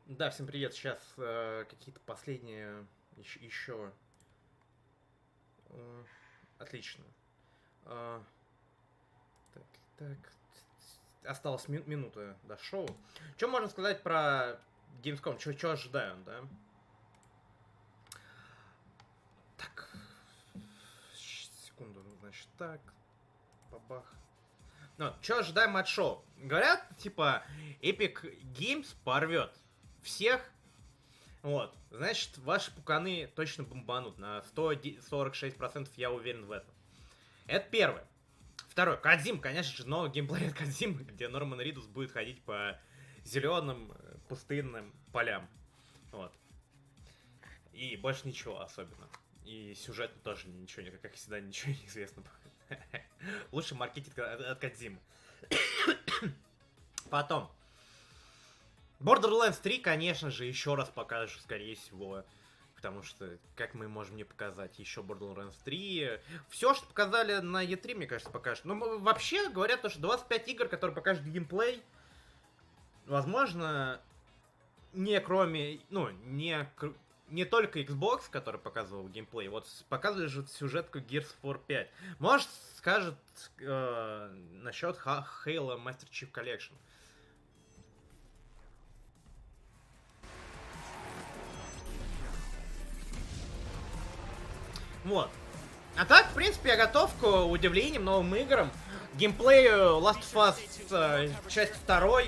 Да, всем привет. Сейчас какие-то последние еще. Отлично. Э, так, так. Осталась минута до шоу. Что можно сказать про Gamescom? Что ожидаем, да? Так. Секунду, значит, так. Бабах. Ну, что ожидаем от шоу? Говорят, типа, Epic Games порвет всех. Вот, значит, ваши пуканы точно бомбанут на 146%, я уверен в этом. Это первое. Второе, Кодзим, конечно же, новый геймплей от Кодзима, где Норман Ридус будет ходить по зеленым пустынным полям. Вот. И больше ничего особенно. И сюжет тоже ничего, как всегда, ничего не известно. Лучший маркетинг от Кодзимы. Потом. Borderlands 3, конечно же, еще раз покажешь, скорее всего. Потому что, как мы можем не показать еще Borderlands 3. Все, что показали на E3, мне кажется, покажут. Ну, вообще, говорят, что 25 игр, которые покажут геймплей, возможно, не кроме, ну, не только Xbox, который показывал геймплей, вот показывали же сюжетку Gears 4 5. Может, скажет насчет Halo Master Chief Collection. Вот. А так, в принципе, я готов к удивлениям, новым играм. Геймплею Last of Us часть 2.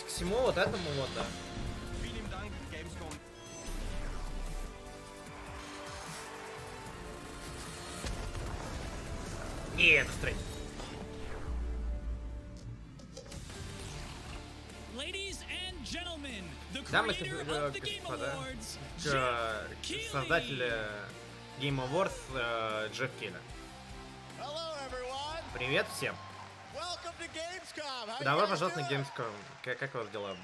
К всему вот этому вот, да. И экстры. Дамы и господа, создатель Game Awards Джефф Килли. Привет всем. Добро пожаловать на Gamescom. Как у вас дела?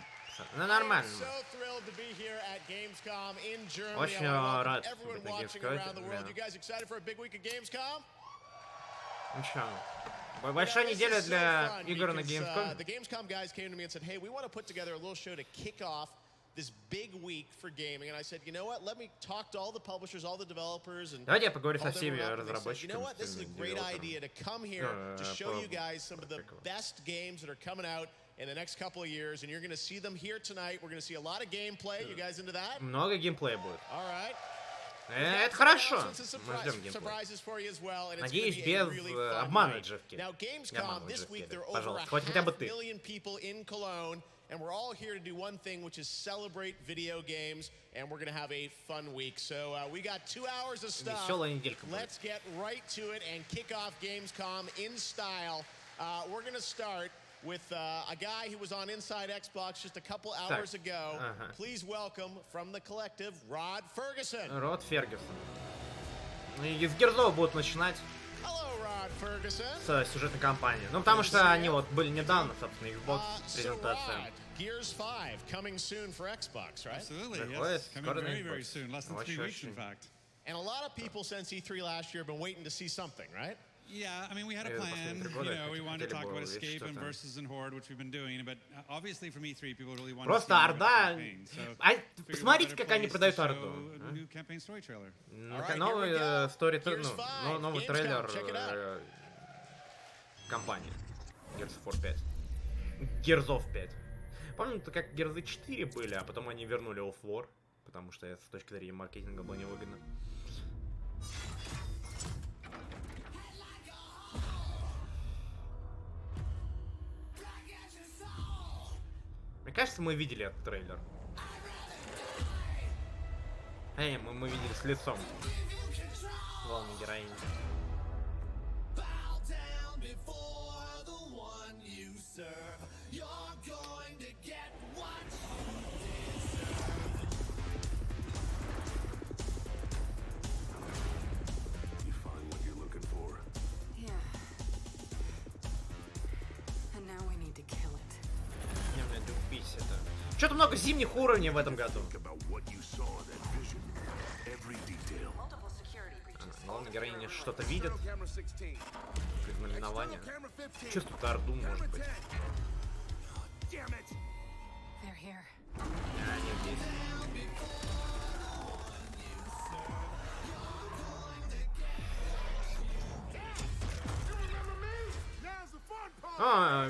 Ну, нормально. Очень рад быть на Gamescom. Ну чё, большая неделя для игр на Gamescom. This big week for gaming, and I said, you know what? Let me talk to all the publishers, all the developers, and давайте я поговорю со всеми разработчиками. You know what? This is a great idea to come here to show you guys some of the best games that are coming out in the next couple of years, and you're going to see them here tonight. We're going to see a lot of gameplay. You guys into that? Много геймплея будет. All right. Это хорошо. Мы ждем геймплей. Надеюсь, без обмана, Джефф Килли. Я обманываю Джефф Килли. Пожалуйста, хоть хотя бы ты. And we're all here to do one thing, which is celebrate video games, and we're going to have a fun week. So we got 2 hours of stuff. Let's get right to it and kick off Gamescom in style. We're going to start with a guy who was on Inside Xbox just a couple hours ago. Please welcome from the collective, Rod Ferguson. Род Фергюсон. Из Герзова будут начинать. С сюжетной кампанией. Ну, потому что они вот были недавно, собственно, Xbox презентация. Gears 5 coming soon for Xbox, right? Absolutely, yes. Coming very, very soon. Less than 3 weeks, in fact. And a lot of people since E3 last year have been waiting to see something, right? Yeah, I mean, we had a plan. You know, we wanted to talk about Escape and Versus and Horde, which we've been doing, but obviously from E3 people really wanted to see more about the campaign. So, посмотрите, как они продают Орду. New campaign story trailer. Новый стори, ну, новый трейлер компании. Gears 4 5. Gearsов 5. Помните, как Gears 4 были, а потом они вернули Off War, потому что это с точки зрения маркетинга было невыгодно. Мне кажется, мы видели этот трейлер. Эй, мы видели с лицом главной героини. Что-то много зимних уровней в этом году. Главная героиня что-то видит. Предзнаменование. Чувствует Орду, может быть.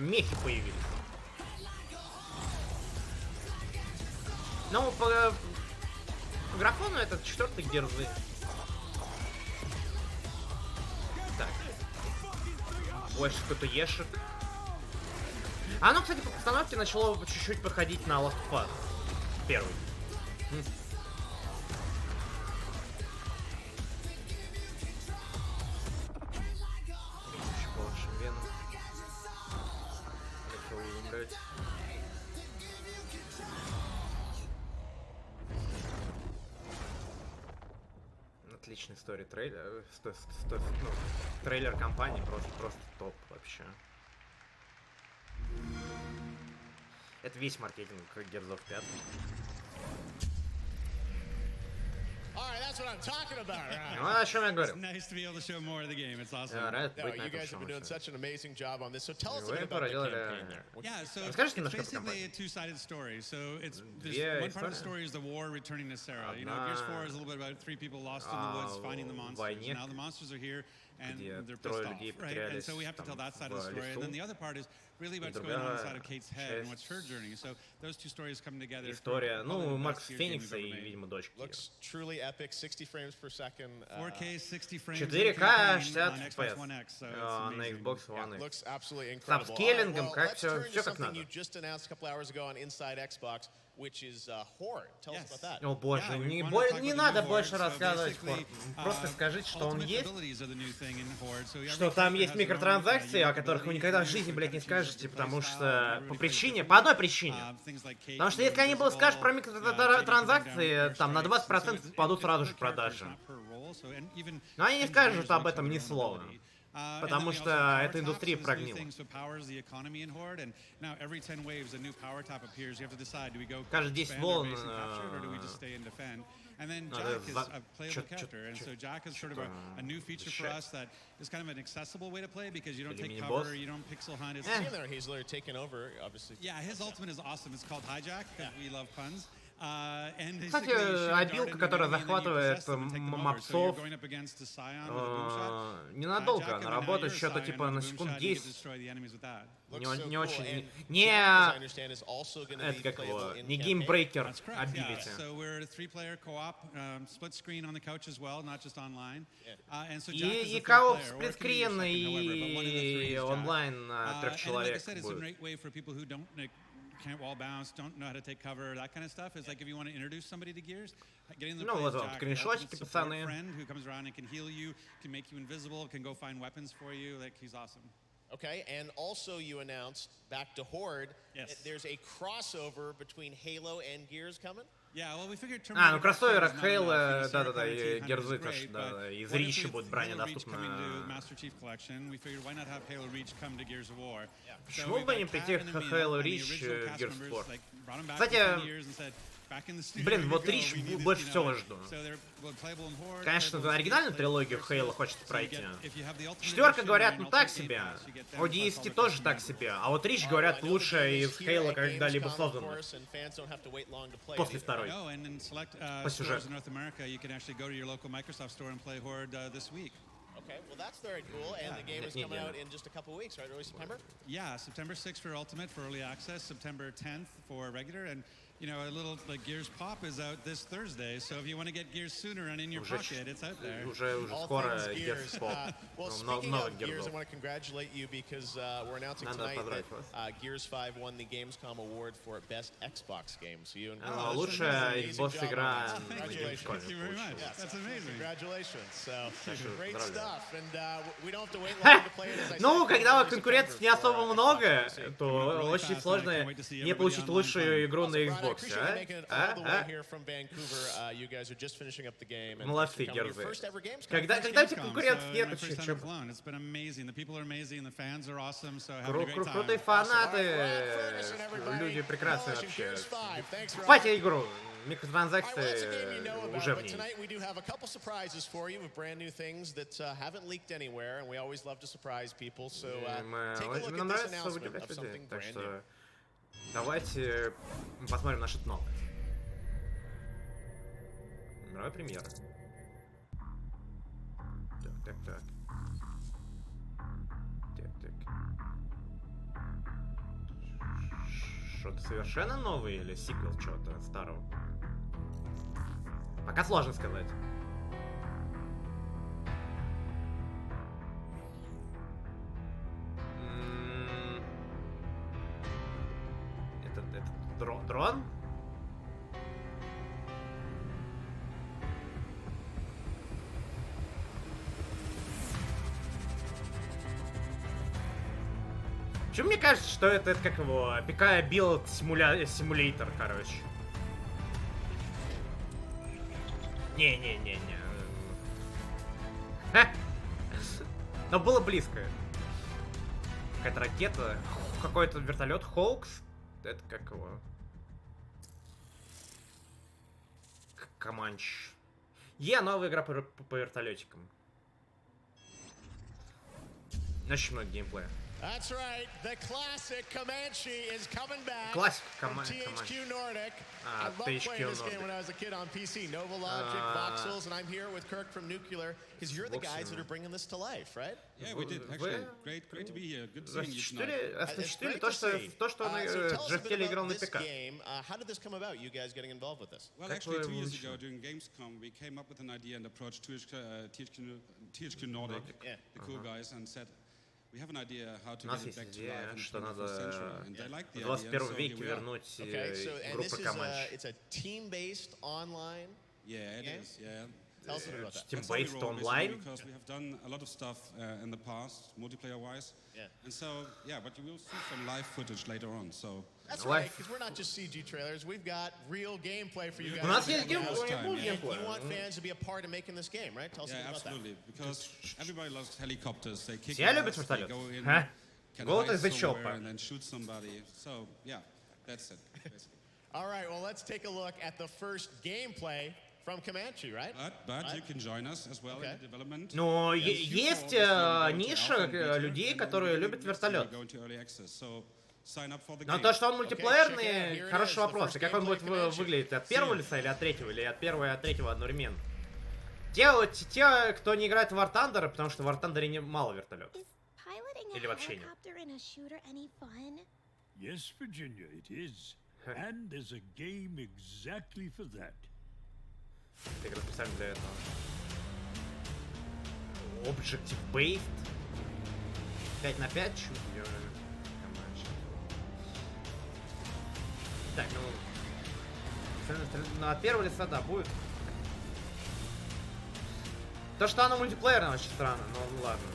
мехи появились. Ну, по графону это 4-й Герзы. Так. Больше КТЕшек. Оно, кстати, по постановке начало чуть-чуть походить на Last of Us. Первый. Отличный стори-трейлер. Трейлер компании просто топ вообще. Это весь маркетинг Герзов 5. That's what I'm talking about. Right? Ну, о чем я говорю. It's nice to be able to show more of the game. It's awesome. You guys have been doing such an amazing job on this. So tell us a bit about the campaign. Yeah, so it's basically a two-sided story. So it's one part of the story is the war returning to Sarah. You know, Gears 4 is a little bit about 3 people lost in the woods finding the monsters. And now the monsters are here and they're pissed off, right? And so we have to tell that side of the story. And then the other part is really about what's going on inside of Kate's head and what's her journey. So those two stories come together. История, ну, Макс Феникса и, видимо, дочки. Looks truly epic. 60 frames per second. 4K, 60 frames. 4K, 60 FPS. На Xbox One X. Looks absolutely incredible. С апскейлингом, как все как надо. You just announced a couple hours ago on Inside Xbox, which is Horde. Tell us about that. О боже, не надо больше рассказывать Horde. Просто скажите, что он есть, что там есть микротранзакции, о которых вы никогда в жизни, блядь, не скажете, потому что по одной причине. Потому что если они скажут про микротранзакции, там на 20% падут сразу же продажи. Но они не скажут об этом ни слова. Потому что эта индустрия прогнила. Каждые 10 волн And then Jack is a playable character, and so Jack is sort of a new feature for us that is kind of an accessible way to play because you don't take cover, you don't pixel hunt. He's literally taken over, obviously. Yeah, his ultimate is awesome. It's called Hijack because we love puns. Кстати, обилка, которая захватывает мопсов, ненадолго она работает, что-то типа на секунд 10. Не очень... Это как его... Не геймбрейкер абилити. И кооп сплитскрин и онлайн на 3 человек будет. Can't wall bounce, don't know how to take cover, that kind of stuff. Is like if you want to introduce somebody to Gears, getting them to play Jack, a friend who comes around and can heal you, can make you invisible, can go find weapons for you. Like he's awesome. Okay, and also you announced back to Horde. Yes. There's a crossover between Halo and Gears coming. Ну кроссовер от Halo, да-да-да, и Герзы тоже, да, из Ричи будет броня доступна. Почему бы не прийти к Halo Reach в Gears 4? Кстати, блин, вот Рич больше всего жду. Конечно, оригинальную трилогию Halo хочется пройти. 4, говорят, ну так себе. ODST тоже так себе. А вот Рич, говорят, лучшая из Halo когда-либо созданных. После 2. По сюжету. Okay, well that's very cool, and the game is coming out in just a couple weeks, right? Early September? Yeah, September 6th for Ultimate for early access, September 10th for regular, and you know, a little like Gears Pop is out this Thursday, so if you want to get Gears sooner and in your pocket, it's out there. Уже скоро Gears Pop. Well, speaking of Gears, I want to congratulate you because we're announcing tonight that Gears 5 won the Gamescom award for Best Xbox Game. So you and лучшая Xbox игра на Gamescom. Thank you very much. That's amazing. Congratulations. So great stuff, and we don't have to wait long to play it. Ну, когда конкуренции не особо много, то очень сложно не получить лучшую игру на Xbox. Молодцы, Герзы. Когда у тебя конкурентов нет, крутые фанаты, люди прекрасные вообще. Покупайте игру. Микротранзакции уже в ней. Нам нравится удивлять людей, так что давайте посмотрим на что-то новое. Мировая премьера. Так. что-то совершенно новое или сиквел чего-то старого? Пока сложно сказать. Это дрон? Почему мне кажется, что это как его, пикая билд симулятор, короче. Не-не-не-не. Но было близко. Какая-то ракета, какой-то вертолет, Хоукс. Это как его? Команч. Новая игра по вертолетикам. Очень много геймплея. That's right. The classic Comanche is coming back. Classic from THQ Nordic. I loved playing this game when I was a kid on PC. Nova Logic, Voxels, and I'm here with Kirk from Nuclear because you're the guys that are bringing this to life, right? Yeah, we did. Actually, great to be here. Good seeing you tonight. It's great to see. So tell us a bit about this game. How did this come about? You guys getting involved with this? Well, actually, 2 years ago during Gamescome, we came up with an idea and approached THQ Nordic, the cool guys, and said. We have an idea how to get it back to life in the 21st century, and they like the idea, so here we are. Okay, so and this is it's a team-based online. Yeah, it is. Yeah. Tell us a bit about that. Team-based online. Because we have done a lot of stuff in the past, multiplayer-wise. Yeah. And so, yeah, but you will see some live footage later on. So. That's right, because we're not just CG trailers. We've got real gameplay for you guys. У нас есть gameplay. You want fans to be a part of making this game, right? Tell us about that. Absolutely, because everybody loves helicopters. They kick Все любят вертолет. Go to the chopper and then shoot somebody. So, yeah, that's it. All right, well, let's take a look at the first gameplay from Comanche, right? But you can join us as well in the development. Но есть ниша людей, которые любят вертолет. Но то, что он мультиплеерный, хороший вопрос. И как он будет выглядеть? От первого лица или от третьего? Или от первого и от третьего одновременно? Те, кто не играет в War Thunder, потому что в War Thunder мало вертолетов. Или вообще нет. Yes, Virginia, it is. And there's a game exactly for that. Это игра специально для этого. Objective-based. 5 на 5 чуть. Так, ну от первого лица, да, будет. То, что оно мультиплеерное, очень странно, но ну, ладно.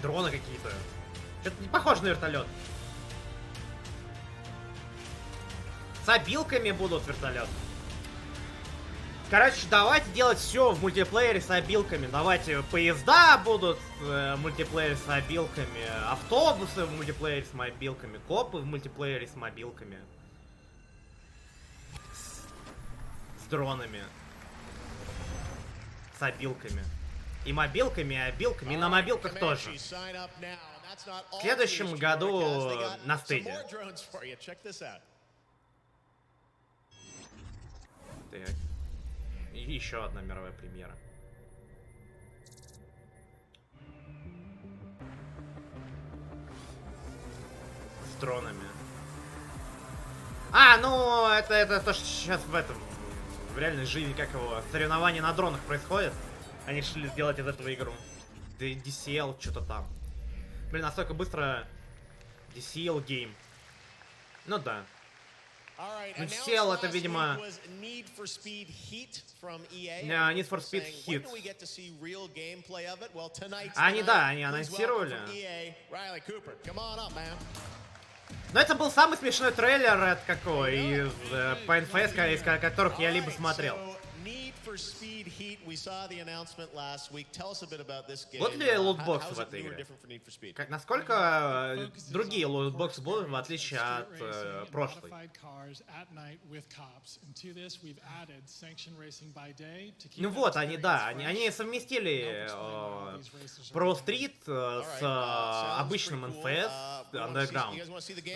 Дроны какие-то. Что-то не похоже на вертолет. С обилками будут вертолеты. Короче, давайте делать все в мультиплеере с обилками. Давайте поезда будут в мультиплеере с обилками, автобусы в мультиплеере с мобилками, копы в мультиплеере с мобилками. С дронами. С обилками. И мобилками, и обилками, и на мобилках тоже. В следующем году на стыде. Так. И еще одна мировая премьера. С дронами. Ну, это то, что сейчас в этом, в реальной жизни, как его, соревнования на дронах происходят. Они решили сделать из этого игру. DCL, что-то там. Блин, настолько быстро DCL гейм. Ну да. DCL это, видимо... Need for Speed Heat. Они, да, они анонсировали. Но это был самый смешной трейлер от какой из по NFS, из которых я либо смотрел. Вот ли лутбоксы в этой игре? Насколько другие лутбоксы будут, в отличие от прошлой? Ну вот, они, да, они совместили Pro Street с обычным NFS Underground.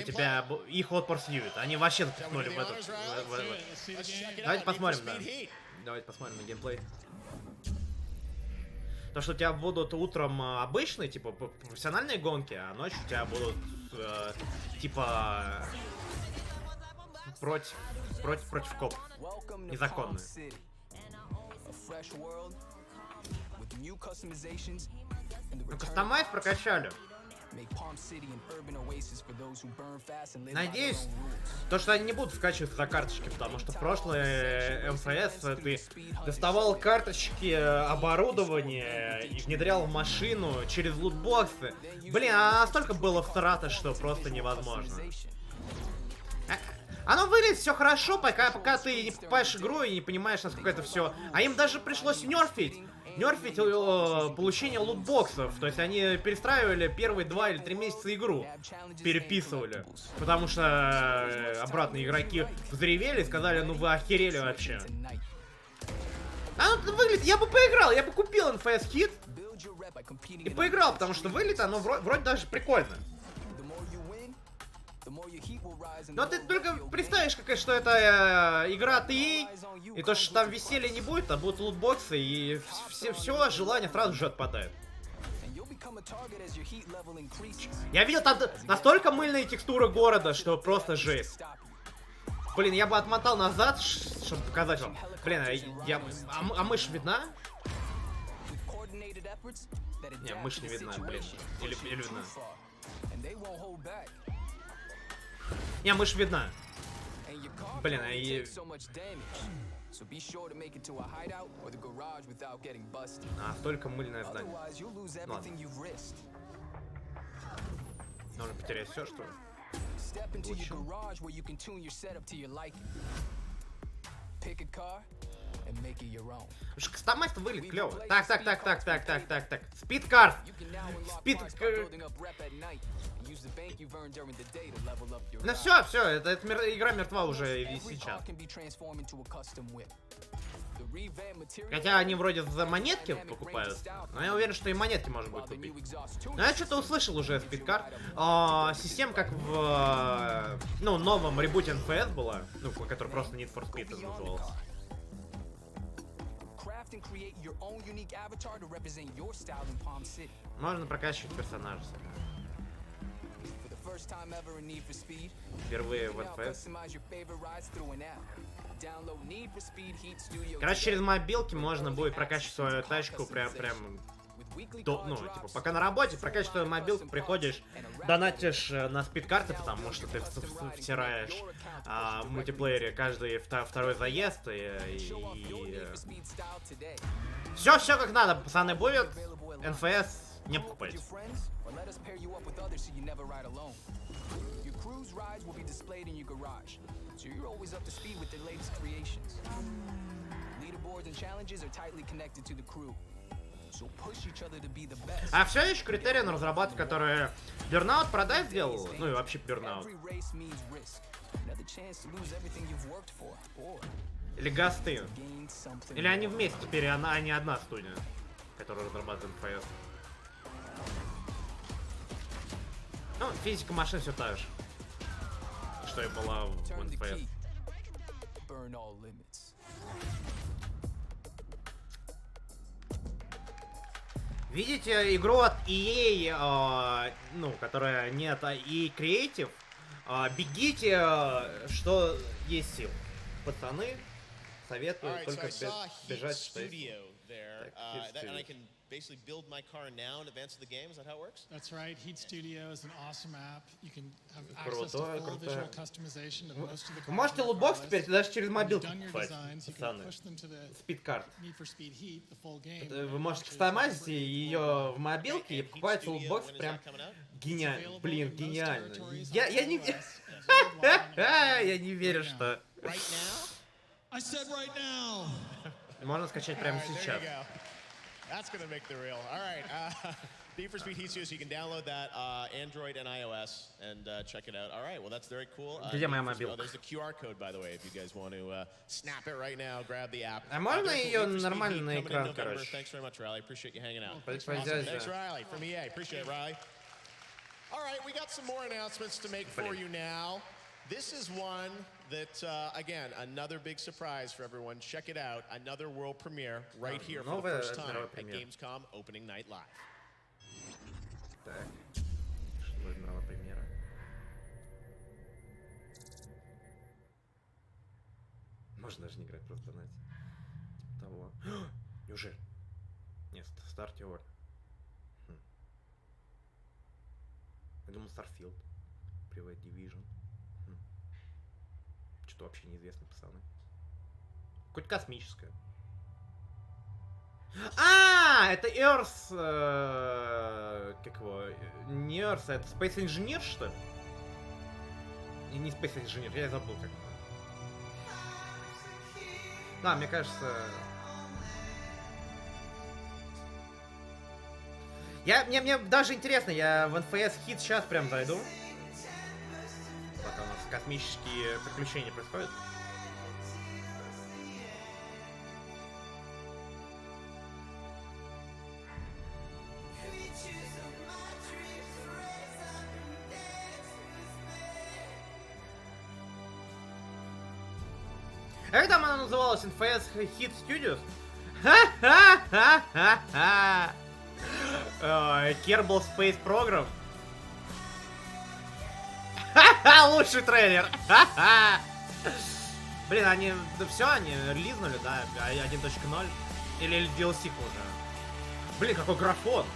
У тебя их Hot Pursuit. Они вообще запихнули в этот. Давайте посмотрим, да. Давайте посмотрим на геймплей. То, что у тебя будут утром обычные, типа, профессиональные гонки, а ночью у тебя будут типа против коп. Незаконные. Ну, кастомайз прокачали. Надеюсь, то, что они не будут скачиваться за карточки, потому что в прошлое МФС ты доставал карточки оборудования и внедрял в машину через лутбоксы. Блин, а настолько было всрато, что просто невозможно. Оно выглядит все хорошо, пока ты не покупаешь игру и не понимаешь, насколько это все. А им даже пришлось нерфить получение лутбоксов. То есть они перестраивали первые 2 или 3 месяца игру. Переписывали. Потому что обратно игроки взревели и сказали, ну вы охерели вообще. Оно выглядит, я бы поиграл, я бы купил NFS Hit и поиграл, потому что выглядит оно вроде даже прикольно. Но ты только представишь, что это игра от EA, и то, что там веселья не будет, а будут лутбоксы, и все желание сразу же отпадает. Я видел там настолько мыльные текстуры города, что просто жесть. Блин, я бы отмотал назад, чтобы показать вам. Блин, а мышь видна? Не, мышь не видна, блин. Или видна. Не, мышь видна. Блин, только мыльное здание. Ладно. Нужно потерять все, что ли? Кастомайз выглядит клево. Так. Спидкарт. Ну все, эта игра мертва уже и сейчас. Хотя они вроде за монетки покупают, но я уверен, что и монетки можно будет купить. Но я что-то услышал уже спидкарт. Система как в новом ребуте NFS была, который просто Need for Speed назывался. Можно прокачивать персонажа. Впервые в NFS. Короче, через мобилки можно будет прокачивать свою тачку прям пока на работе прокачиваешь свою мобилку, приходишь, донатишь на спидкарты, потому что ты втираешь в мультиплеере каждый второй заезд и все как надо, пацаны, будет. NFS не покупайте. А все еще критерии на разработку, которые Burnout Paradise сделал, ну и вообще Burnout. Или Гасты. Или они вместе теперь, а не одна студия, которая разрабатывает NFS. Ну, физика машин все та же, что и была в NFS. Видите игру от EA, которая не от EA Creative, бегите, что есть сил. Пацаны, советую только бежать, что есть. Basically build my car now in advance of the game. Is that how it works? That's right. Heat Studio is an awesome app. You can have access to full visual customization of most of the cars. Вы можете лутбокс теперь даже через мобилку покупать, пацаны. Спидкарт. Вы можете кастомайзить ее в мобилке и покупать лутбокс прям гениально. Блин, гениально. Я не верю, что... Можно скачать прямо сейчас. That's going to make the reel. All right. Need for Speed Heat Studio, so you can download that Android and iOS and check it out. All right. Well, that's very cool. Где моя мобилка? There's the QR code, by the way, if you guys want to snap it right now, grab the app. А можно ее нормально на экран, короче? Thanks very much, Riley. Appreciate you hanging out. Thanks, Riley, from EA. Appreciate it, Riley. All right. We got some more announcements to make for you now. This is one that, again, another big surprise for everyone. Check it out. Another world premiere right here for the first time at Gamescom Opening Night Live. Так, что новая премьера? Можно даже не играть, просто донатить. Типа того. Неужели? Нет, Starter. Я думал, Starfield. Private Division. Что-то вообще неизвестно, пацаны. Какое-то космическое. Это Earth... как его? Не Earth, это Space Engineer, что ли? И не Space Engineer, я забыл как. Да, мне кажется... Мне даже интересно, я в NFS Hit сейчас прям зайду. Пока у нас космические приключения происходят. А как там она называлась? NFS Hit Studios? Ха-ха-ха-ха-ха! Kerbal Space Program. Ха-ха! Лучший трейлер! Ха-ха! Блин, они... Да все, они релизнули, да? 1.0? Или DLC уже? Блин, какой графон!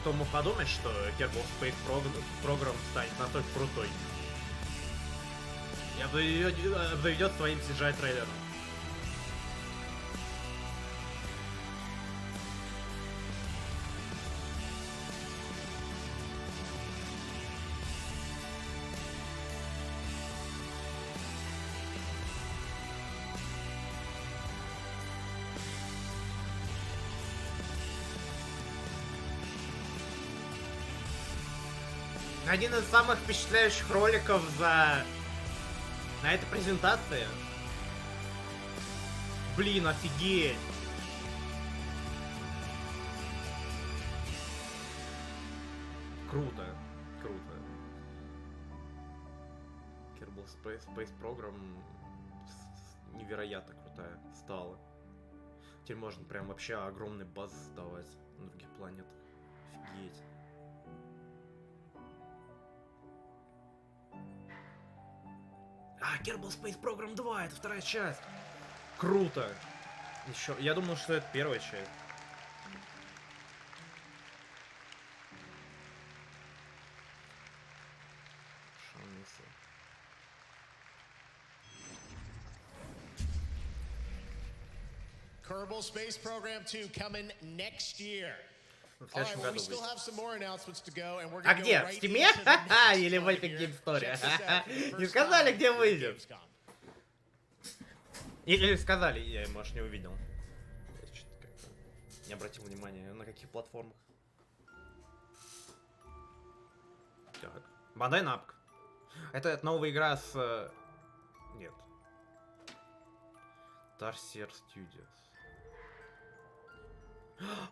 Кто мог подумать, что Kerbal Space Program станет настолько крутой? И обзаведет своим CGI-трейлером. Один из самых впечатляющих роликов на этой презентации. Блин, офигеть! Круто, круто. Kerbal Space Program невероятно крутая стала. Теперь можно прям вообще огромные базы создавать на других планетах. Офигеть. Kerbal Space Program 2, это вторая часть. Круто. Еще, я думал, что это первая часть. Kerbal Space Program 2 coming next year. All right, well, we still have some more announcements to go, and we're going to go right into the next part Или в Epic here. Game Store? Check this out for the Не first сказали, time где at выйдет. Gamescom. Или сказали, я, может, не увидел. Я что-то как-то не обратил внимания, на каких платформах. Так. Bandai Namco. Это новая игра с... Нет. Tarsier Studios.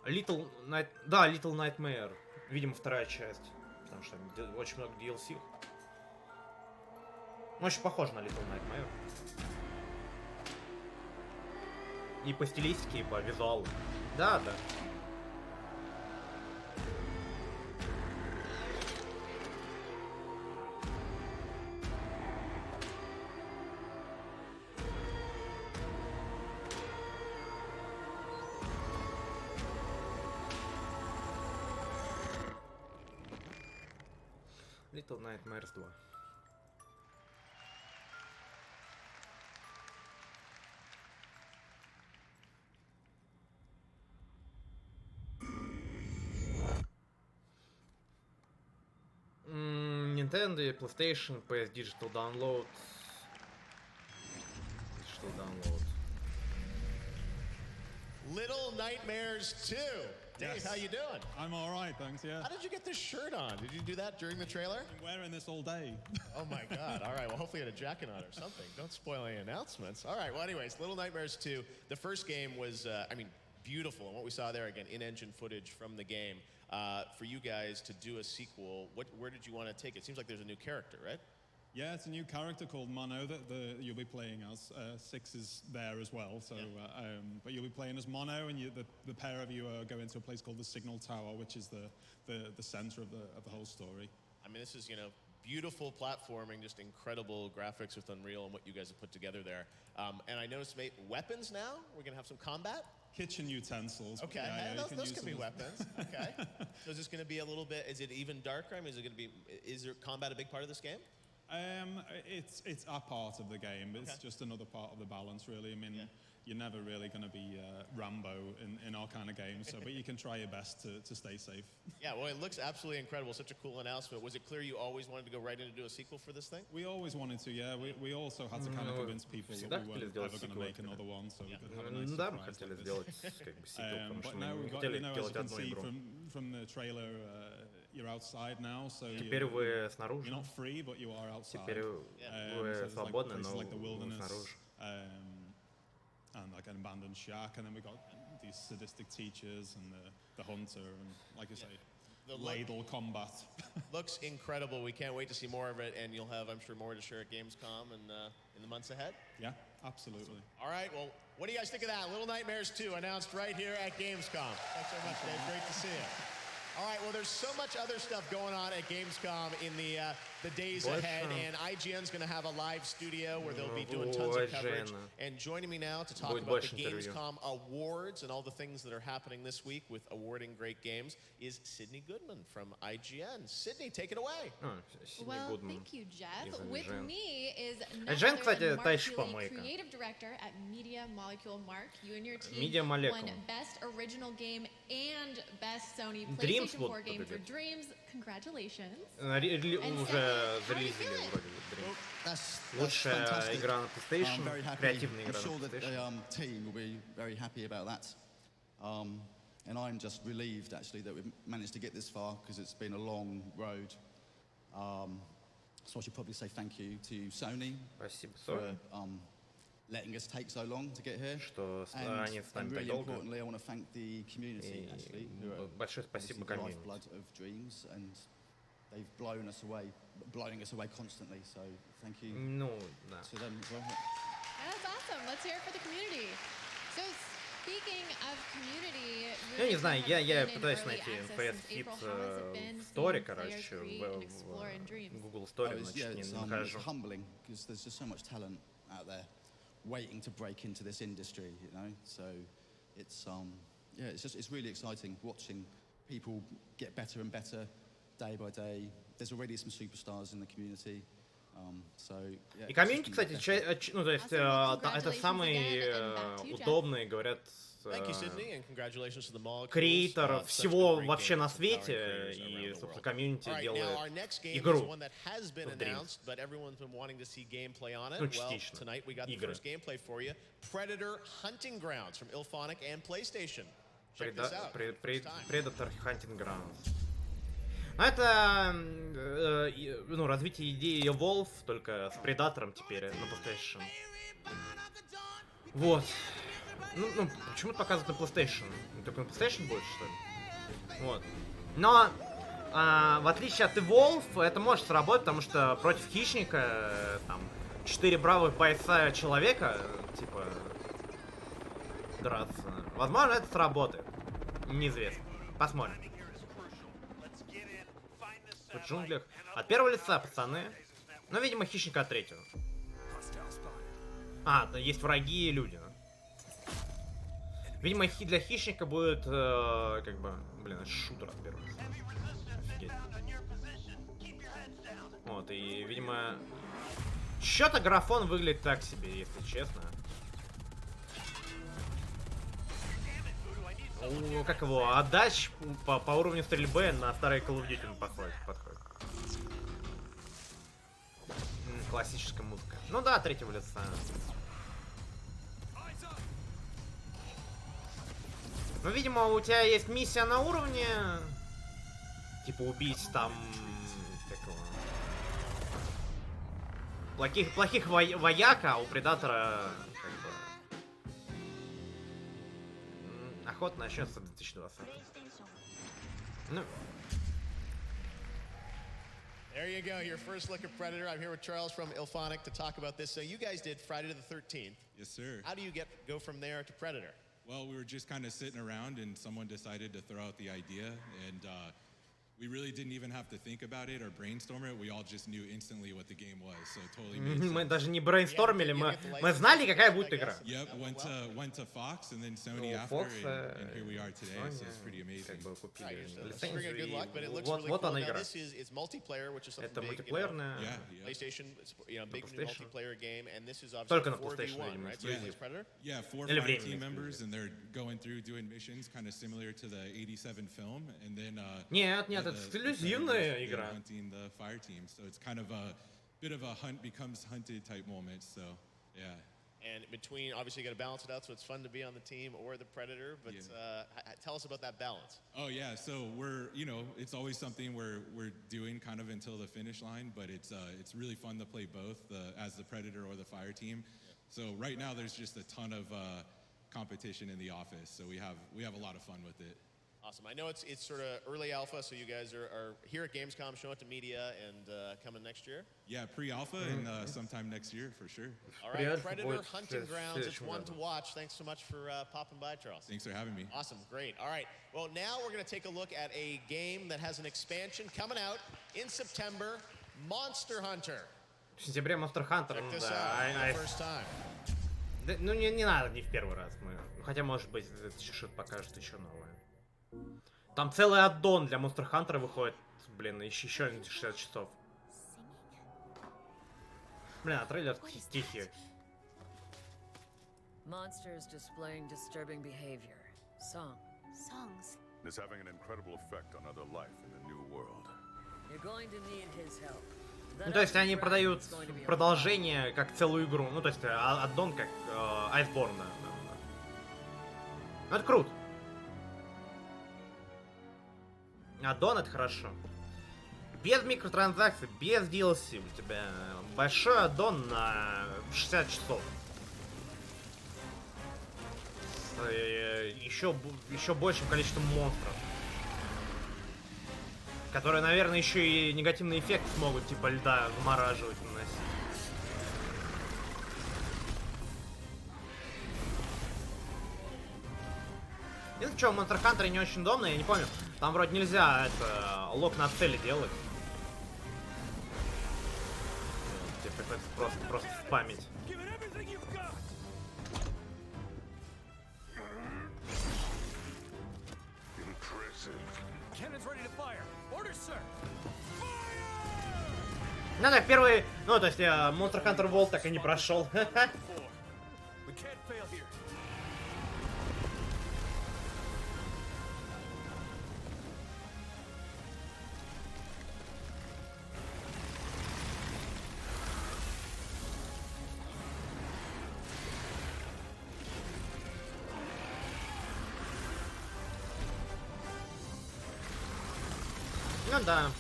Little Nightmare. Видимо, вторая часть. Потому что очень много DLC. Очень похоже на Little Nightmare. И по стилистике, и по визуалу. Да, да. Little Nightmares 2. Nintendo, PlayStation, PS Digital Download. Little Nightmares 2. Dave, Yes. how you doing? I'm all right, thanks. Yeah. How did you get this shirt on? Did you do that during the trailer? I'm wearing this all day. Oh my God. All right. Well, hopefully you had a jacket on or something. Don't spoil any announcements. All right. Well, anyways, Little Nightmares 2. The first game was, beautiful. And what we saw there, again, in-engine footage from the game. For you guys to do a sequel, where did you want to take it? Seems like there's a new character, right? Yeah, it's a new character called Mono that you'll be playing as. Six is there as well, so but you'll be playing as Mono, and the pair of you go into a place called the Signal Tower, which is the center of the whole story. I mean, this is beautiful platforming, just incredible graphics with Unreal and what you guys have put together there. And I noticed weapons now. We're gonna have some combat. Kitchen utensils. Okay, yeah, those can be weapons. Okay. So is this gonna be a little bit? Is it even darker? I mean, is there combat a big part of this game? It's a part of the game. It's just another part of the balance, really. I mean, you're never really going to be Rambo in our kind of games, but you can try your best to stay safe. Yeah, well, it looks absolutely incredible. Such a cool announcement. Was it clear you always wanted to go right in and do a sequel for this thing? We always wanted to, yeah. We also had to kind of convince people that we weren't ever going to make another one, so we could have a nice surprise. But now we've got, as you can see from the trailer, you're outside now, so you're not free, but you are outside. So there's like places like the wilderness, and like an abandoned shack, and then we got these sadistic teachers and the hunter, and like you say, the ladle combat. Looks incredible. We can't wait to see more of it, and you'll have, I'm sure, more to share at Gamescom and in the months ahead. Yeah, absolutely. All right, well, what do you guys think of that? Little Nightmares 2 announced right here at Gamescom. Thanks very much, Dave. Great to see you. All right, well, there's so much other stuff going on at Gamescom in the days ahead, and IGN's going to have a live studio where they'll be doing tons of coverage. And joining me now to talk about the Gamescom awards and all the things that are happening this week with awarding great games is Sydney Goodman from IGN. Sydney, take it away. Well, thank you, Jeff. With me is none other than Mark Healy, creative director at Media Molecule. Mark, you and your team won Best Original Game and Best Sony PlayStation 4 Game for Dreams. Congratulations. Уже залезли вроде бы. Лучшая игра на PlayStation, креативная игра на PlayStation. The team will be very happy about that. And I'm just relieved actually that we've managed to get this far because it's been a long road. So I should probably say thank you to Sony for letting us take so long to get here. And really importantly, I want to thank the community actually, who are the lifeblood of Dreams, and they've blowing us away constantly. So thank you to them as well. That's awesome. Let's hear it for the community. So speaking of community, я не знаю, я пытаюсь найти FPS Fit в Store, короче, в Google Store, значит, не нахожу. It's humbling because there's just so much talent out there waiting to break into this industry, you know. So it's it's really exciting watching people get better and better day by day. There's already some superstars in the community. И комьюнити, кстати, ну, то есть, это самый удобный, говорят, креатор всего вообще на свете, и, собственно, комьюнити делает игру в Dreams. Ну, частично. Игры. Predator Hunting Grounds. А это, ну, развитие идеи Evolve, только с Предатором теперь на PlayStation. Вот. Ну почему показывают на PlayStation? Только на PlayStation будет, что ли? Вот. Но, в отличие от Evolve, это может сработать, потому что против хищника, там, 4 бравых бойца человека, типа, драться. Возможно, это сработает. Неизвестно. Посмотрим. В джунглях. От первого лица, пацаны. Ну, видимо, хищника от третьего. Да, есть враги и люди. Видимо, для хищника будет, как бы, блин, шутер от первого лица. Офигеть. Вот, и, видимо, что-то графон выглядит так себе, если честно. Как его, отдач по уровню стрельбы на старые Call of Duty подходит. Классическая музыка. Ну да, третьего лица. Ну, видимо, у тебя есть миссия на уровне. Типа убить там... Плохих вояка, а у Предатора... Охота начнется в 2020. Ну. There you go, your first look at Predator. I'm here with Charles from Ilphonic to talk about this. So you guys did Friday the 13th. Yes, sir. How do you go from there to Predator? Well, we were just kind of sitting around and someone decided to throw out the idea, and we really didn't even have to think about it or brainstorm it. We all just knew instantly what the game was. So it totally made sense. Мы даже не брейнстормили, мы знали, какая будет игра. Yep, went to Fox and then Sony after, and here we are today. So it's pretty amazing. Вот она игра. It's multiplayer, which is something Это big, мультиплеерная. PlayStation, it's a big new multiplayer game, and this is Только obviously на PlayStation, 4v1, right? So it's Predator? Yeah, 4 or 5 team members, and they're going through doing missions kind of similar to the 87 film, and then Нет, это эксклюзивная игра. Hunting the fire team, so it's kind of a bit of a hunt becomes hunted type moment. So yeah. And between, obviously, you got to balance it out, so it's fun to be on the team or the Predator. But tell us about that balance. Oh yeah, so we're it's always something we're doing kind of until the finish line, but it's really fun to play both as the Predator or the fire team. So right now there's just a ton of competition in the office, so we have a lot of fun with it. Awesome. I know it's sort of early alpha, so you guys are here at Gamescom, showing it to media, and coming next year? Yeah, pre-alpha and sometime next year for sure. All right, Predator Hunting Grounds. It's one to watch. Thanks so much for popping by, Charles. Thanks for having me. Awesome, great. All right, well, now we're going to take a look at a game that has an expansion coming out in September, Monster Hunter. В сентябре Monster Hunter, First time. Ну, не надо, не в первый раз. Хотя, может быть, что-то покажет еще новое. Там целый аддон для Monster Hunter выходит, блин, еще 60 часов. Блин, а трейлер тихий. Monsters displaying disturbing behavior. Songs. It's having an incredible effect on other life in the new world. You're going to need his help. Ну, то есть они продают продолжение как целую игру. Ну, то есть аддон как Iceborne. Ну, это круто. Аддон это хорошо. Без микротранзакций, без DLC у тебя большой аддон на 60 часов. Еще большим количеством монстров. Которые, наверное, еще и негативный эффект смогут, типа льда, вымораживать, наносить. Единственное, что в Monster Hunter не очень удобно, я не помню. Там вроде нельзя лок на цели делать. Типа это просто в память. Ну да, первый, ну то есть Monster Hunter World так и не прошел. Ну да.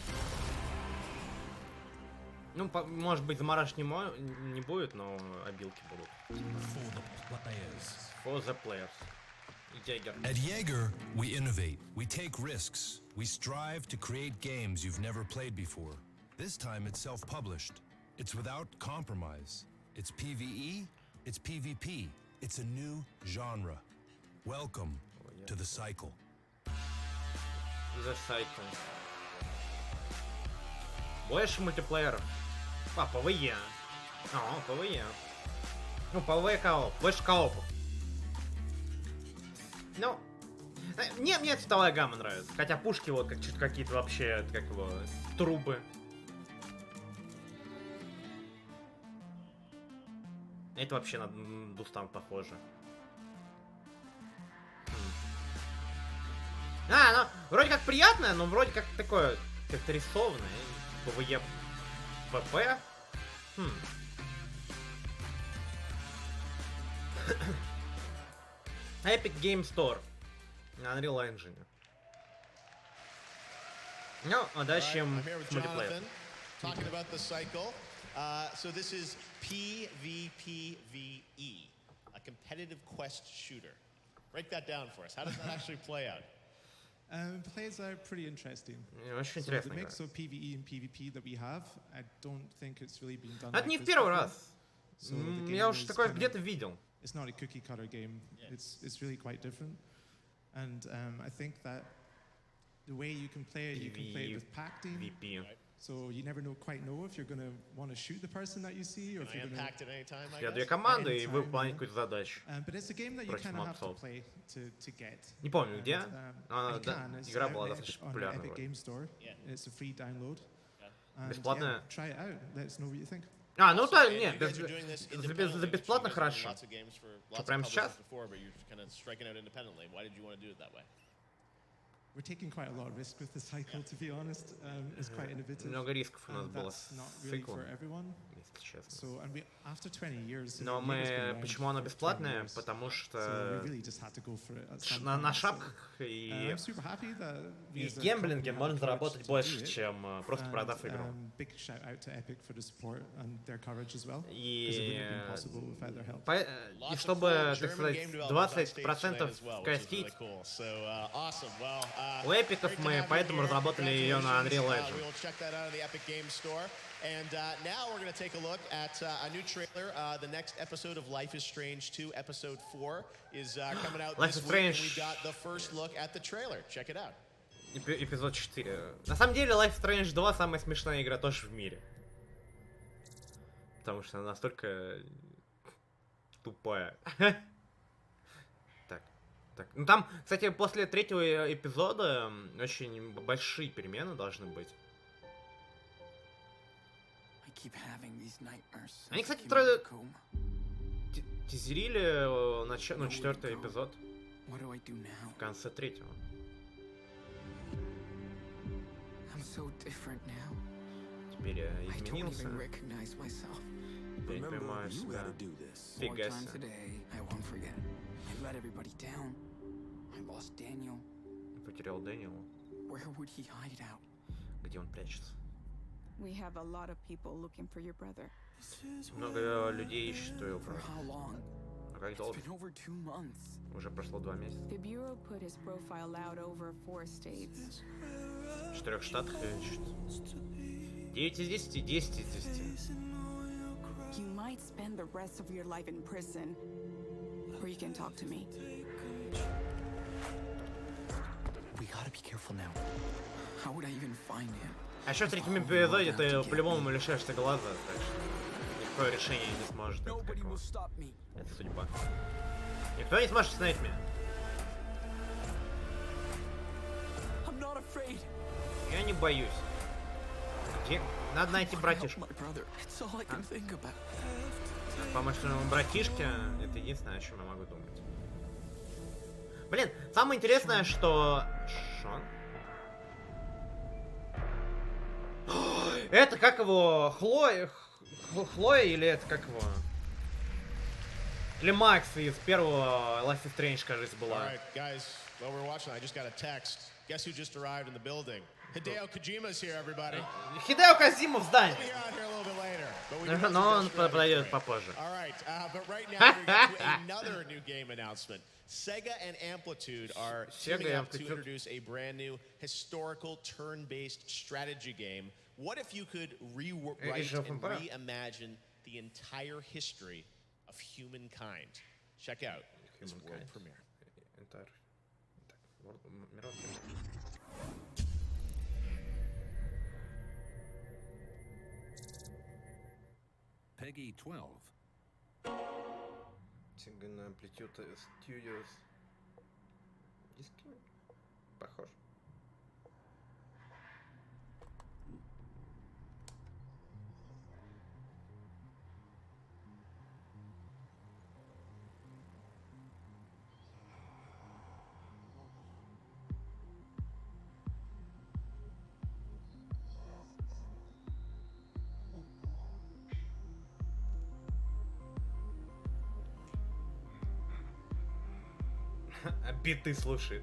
Ну, может быть, замораж не будет, но обилки будут. For the players. Jaeger. At Jaeger, we innovate, we take risks, we strive to create games you've never played before. This time it's self-published. It's without compromise. It's PvE, it's PvP. It's a new genre. Welcome to the cycle. The cycle. Больше мультиплееров. ПВЕ. ПВЕ. Ну, ПВЕ кооп. Больше коопов. Ну, мне цветовая гамма нравится. Хотя пушки вот как какие-то вообще, как его, трубы. Это вообще на Дустан похоже. Ну, вроде как приятное, но вроде как такое, как-то рисованное. ПВЕ ПП. Epic Game Store. Unreal Engine. Ну, а дальше мультиплеер. Talking about the cycle. So this is PvPvE, a competitive quest shooter. Break that down for us. How does that actually play out? Plays out pretty interesting. Очень So интересно. the mix of PvE and PvP that we have, I don't think it's really been done. Это like не в this первый before. раз. So the Я game уж is такое kind of- где-то видел. It's not a cookie cutter game. It's really quite different, and I think that the way you can play it with packed-in. VP. So you never quite know if you're going to want to shoot the person that you see or if you're going to... Я две команды, и вы выполняете какую-то задачу. But it's a game that you kind of have to play to get. Не помню где. Игра была достаточно популярна. It's a free download. Бесплатная? Try it out. Let us know what you think. Ну да, нет, за бесплатно хорошо. Что, прямо сейчас? We're taking quite a lot of risk with the cycle, to be honest. It's quite innovative. Много рисков у нас было с циклом, если честно. Но мы, почему оно бесплатное? Потому что на шапках и гемблинге можно заработать больше, чем просто продав игру. И чтобы, так сказать, 20% скостить, у эпиков мы поэтому разработали ее на Unreal Engine. And now we're going to take a look at a new trailer. The next episode of Life is Strange 2, Episode 4, is coming out this week. And we've got the first look at the trailer. Check it out. Эпизод 4. На самом деле, Life is Strange 2 самая смешная игра тоже в мире. Потому что она настолько тупая. Так. Ну там, кстати, после третьего эпизода очень большие перемены должны быть. Они, кстати, тизерили четвертый эпизод в конце третьего. Теперь я изменился. Теперь не понимаю себя. Фига себе. Потерял Дэниела. Где он прячется? Много людей ищут твоего брата. А как долго? Уже прошло 2 месяца. В 4 штатах ищут. 9 из 10, 10 из 10. You might spend the rest of your life in prison, or you can talk to me. We gotta be careful now. How would I even find him? А еще в третьем эпизоде ты по-любому лишаешься глаза, так что никакое решение не сможет. Это судьба. Никто не сможет остановить меня. Я не боюсь. Где? Надо найти братишку. Помочь своему братишке — это единственное, о чем я могу думать. Блин, самое интересное, что... Шон? Это как его... Хлоя или это как его... Или Макс из первого Life is Strange, кажется, была. Hideo Kojima's here, everybody. Hideo Kojima в здании. Но он подойдет попозже. All right, but right now we're going to another new game announcement. Sega and Amplitude are teaming up to introduce a brand new historical turn-based strategy game. What if you could rewrite and reimagine the entire history of humankind? Check out this world premiere. Peggy 12. Синглная Amplitude Studios. Диски? Похож. Биты слушает.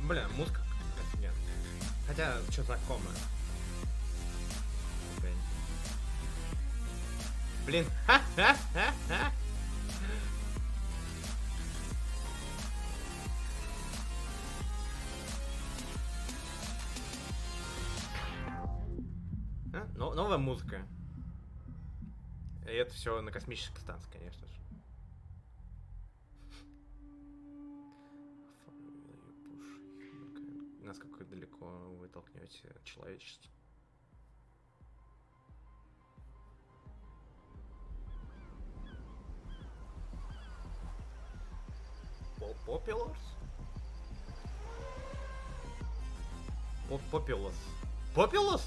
Бля, музыка офигенная. Хотя, что знакомое. Блин. Ха-ха-ха-ха. Новая музыка. И это все на космической станции, конечно же. Насколько далеко вы толкнете человечество? Populous? Populous. Populous?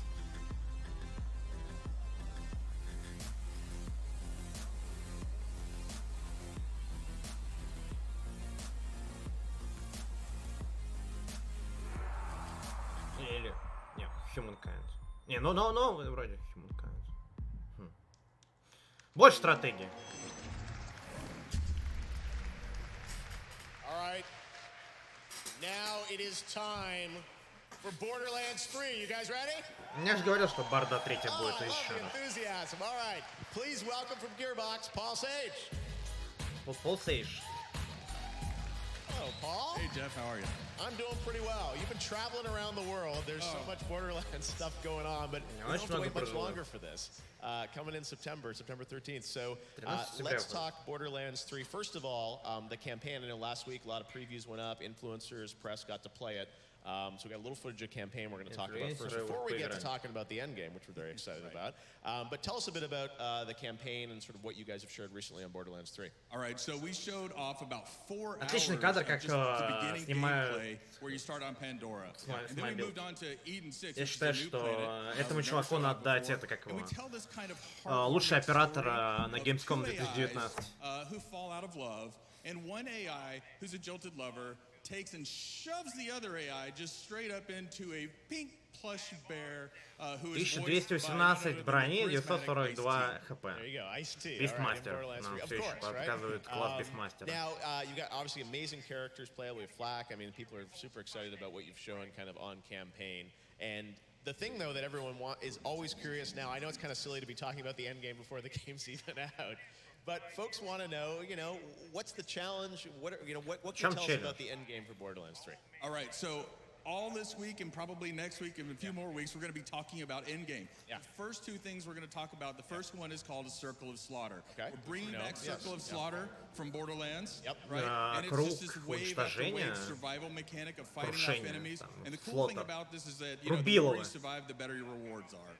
Или... Нет, Humankind. Не, ну, вроде Humankind. Больше стратегии. Alright. Now it is time for Borderlands 3. You guys ready? Я же говорил, что Барда 3 будет еще. Enthusiasm. Alright. Please welcome from Gearbox, Paul Sage. Paul Sage. Hello, Paul. Hey, Jeff, how are you? I'm doing pretty well. You've been traveling around the world. There's so much Borderlands stuff going on, but we don't have to wait much longer for this. Coming in September 13th. So let's talk Borderlands 3. First of all, the campaign. I know last week a lot of previews went up. Influencers, press got to play it. So we got a little footage of campaign we're going to talk about first before we get to talking about the end game, which we're very excited about. But tell us a bit about the campaign and sort of what you guys have shared recently on Borderlands 3. All right, so we showed off about 4 Отличный hours кадр, of как just the beginning снимают. gameplay where you start on Pandora. And then we moved on to Eden 6. Я считаю, что этому чуваку надо дать это как его лучший оператор на Gamescom 2019. Who fall out of love, and one AI who's a jilted lover takes and shoves the other AI just straight up into a pink plush bear who is 1218 брони, 942 хп. Beastmaster. Нам все еще показывают класс Beastmaster. Now, you've got obviously amazing characters playable with Flak. I mean, people are super excited about what you've shown kind of on campaign. And the thing, though, that everyone is always curious now, I know it's kind of silly to be talking about the end game before the game's even out. But folks want to know, what's the challenge? What can you tell us about the end game for Borderlands 3? All right, so all this week and probably next week and a few more weeks, we're going to be talking about end game. The first 2 things we're going to talk about, the first one is called a Circle of Slaughter. We're bringing back Circle of Slaughter from Borderlands, right? And it's just this wave after wave survival mechanic of fighting off enemies. And the cool thing about this is that the more you survive, the better your rewards are.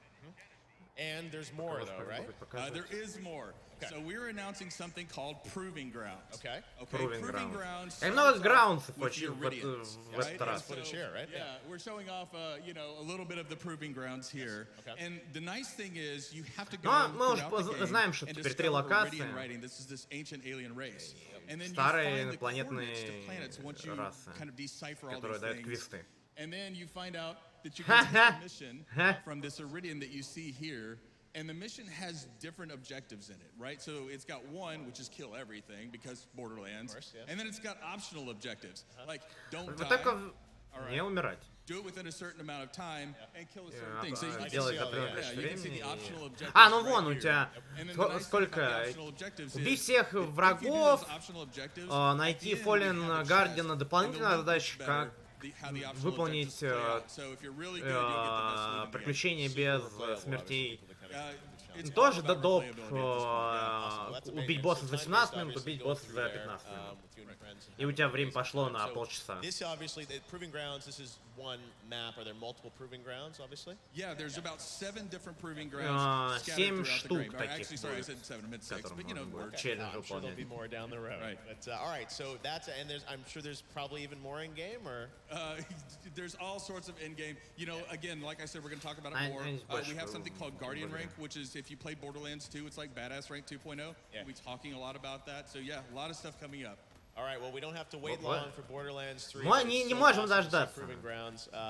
And there's more, though, right? There is more. So we're announcing something called Proving Grounds. Okay. Proving Grounds. I know Grounds в этот раз. Yeah, we're showing off, a little bit of the Proving Grounds here. And the nice thing is, you have to go throughout the game and discover Viridian writing. This is this ancient alien race. And then you find the coordinates to planets once you kind of decipher all these things. And then you find out that you can take a mission from this Iridian that you see here, and the mission has different objectives in it, right? So it's got one, which is kill everything, because Borderlands, and then it's got optional objectives, like don't die, all right, do it within a certain amount of time, and kill a certain thing. So you can see the optional objectives. Ну вон у тебя сколько? Убить всех врагов, найти Fallen Guardian, дополнительная задача, как выполнить приключения без смертей. Тоже до доп. Убить босса за 18 минут, убить босса за 15 минут. И у тебя время пошло на полчаса. This obviously, the Proving Grounds, this is one map. Are there multiple Proving Grounds, obviously? Yeah, there's about 7 different Proving Grounds scattered throughout the game. Actually, sorry, I said 7, I meant 6, but I'm sure there'll be more down the road. Right. But, all right, so that's, and I'm sure there's probably even more in game, or? There's all sorts of in game. Again, like I said, we're going to talk about it more. We have something called Guardian Rank, which is if you play Borderlands 2, it's like Badass Rank 2.0. We'll be talking a lot about that. So yeah, a lot of stuff coming up. All right, well, we don't have to wait long for Borderlands 3. Мы не можем дождаться.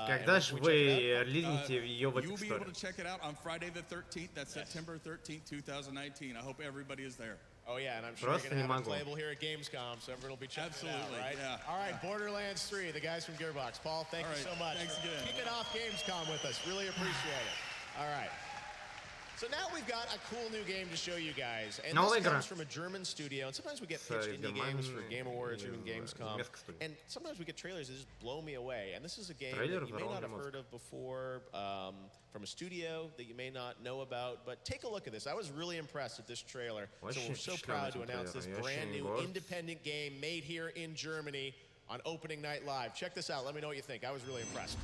Когда же вы релизните ее в эту историю? You'll be able to check it out on Friday the 13th. That's September 13th, 2019. I hope everybody is there. Oh yeah, and I'm sure you're going to have it playable here at Gamescom, so everyone will be checking it out, right? Yeah. All right, Borderlands 3, the guys from Gearbox. Paul, thank you so much. Thanks again. Kicking off Gamescom with us. Really appreciate it. All right. So now we've got a cool new game to show you guys, and this comes from a German studio. And sometimes we get pitched indie games for Game Awards or even Gamescom, and sometimes we get trailers that just blow me away. And this is a game that you may not have heard of before, from a studio that you may not know about. But take a look at this. I was really impressed with this trailer. So we're so proud to announce this brand new independent game made here in Germany on opening night live. Check this out. Let me know what you think. I was really impressed.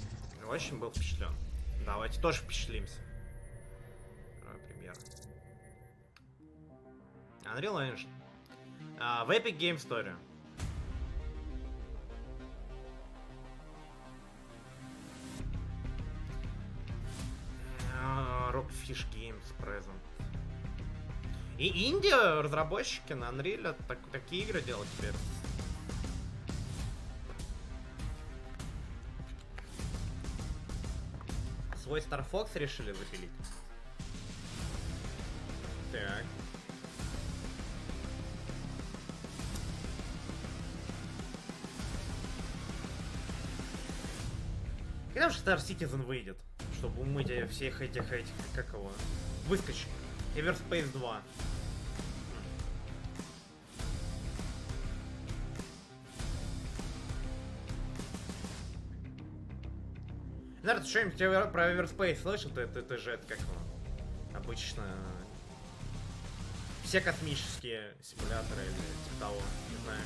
Очень был впечатлен. Давайте тоже впечатлимся. Премьера. Unreal Engine. В Epic Game Story. Rockfish Games Present. И Индия, разработчики на Unreal такие игры делают теперь. Свой Star Fox решили запилить. Так. Когда же Star Citizen выйдет? Чтобы умыть всех этих, как его, выскочек. Everspace 2. Наверное, ты что-нибудь про Everspace слышал? Это же, это как обычно все космические симуляторы или типа того, не знаю.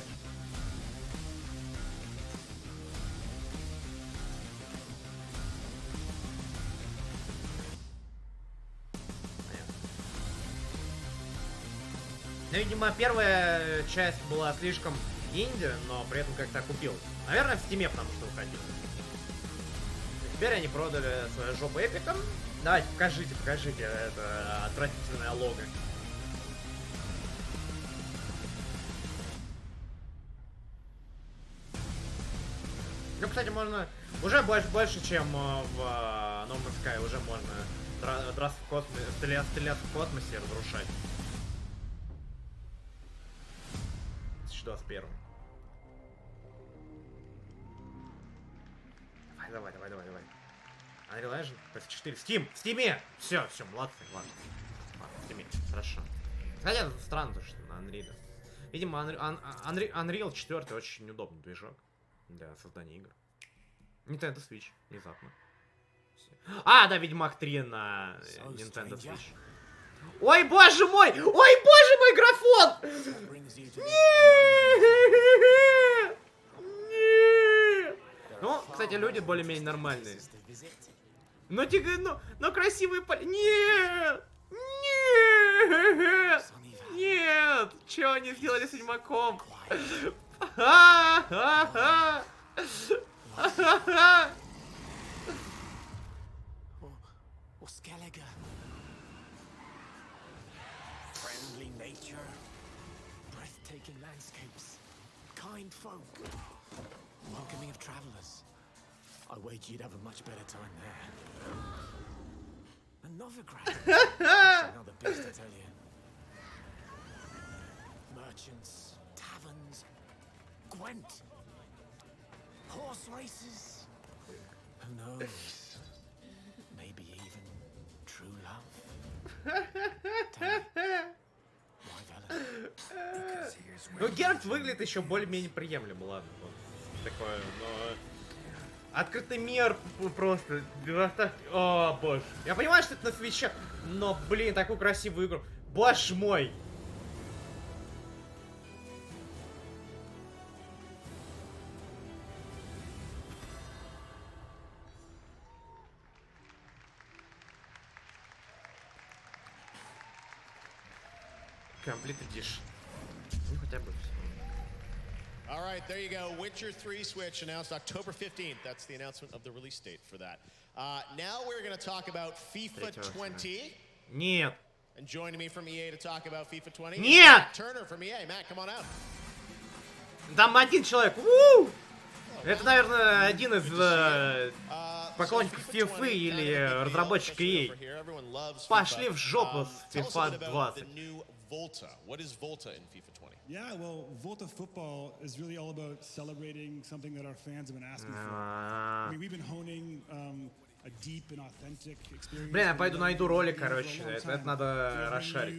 Ну, видимо, первая часть была слишком инди, но при этом как-то окупил. Наверное, в Стиме, потому что выходил. Теперь они продали свою жопу эпиком. Давайте, покажите это отвратительное лого. Ну, кстати, можно уже больше, чем в No Man's Sky, уже можно драться в космосе, стрелять в космосе и разрушать. 2021. Давай. Unreal Engine, PS4, Steam, в Steam! Все, молодцы, ладно. В Steam, хорошо. Хотя странно, что на Unreal. Видимо, Unreal 4 очень удобный движок для создания игр. Nintendo Switch, внезапно. А, да, Ведьмак 3 на Nintendo Switch. Ой, боже мой! Ой, боже мой, графон! Нет! Ну, кстати, люди более-менее нормальные. Но красивые Нет! Нет! Нет! Чё они сделали с Ведьмаком? Friendly nature, breathtaking landscapes, kind folk, welcoming of travelers. I wager you'd have a much better time there. Another grand. Another beast, I tell you. Merchants, taverns, Gwent, horse races. Who knows? Maybe even true love. Ну, Геральт выглядит еще более-менее приемлемо, ладно. Вот. Такое, но... Открытый мир просто... О, боже. Я понимаю, что это на Свитче, но, блин, такую красивую игру. Боже мой! Complete Edition. Ну, хотя бы. All right, there you go. Witcher 3 Switch announced October 15th. That's the announcement of the release date for that. Now we're going to talk about FIFA 20. Нет. And joining me from EA to talk about FIFA 20. Нет! Matt Turner from EA. Matt, come on out. Там один человек. У-у-у! Это, наверное, один из поклонников FIFA или разработчик EA. Пошли в жопу с FIFA 20. Volta. What is Volta in FIFA 20? Yeah, well, Volta football is really all about celebrating something that our fans have been asking for. I mean, we've been honing Блин, я пойду найду ролик, короче, это надо расшарить.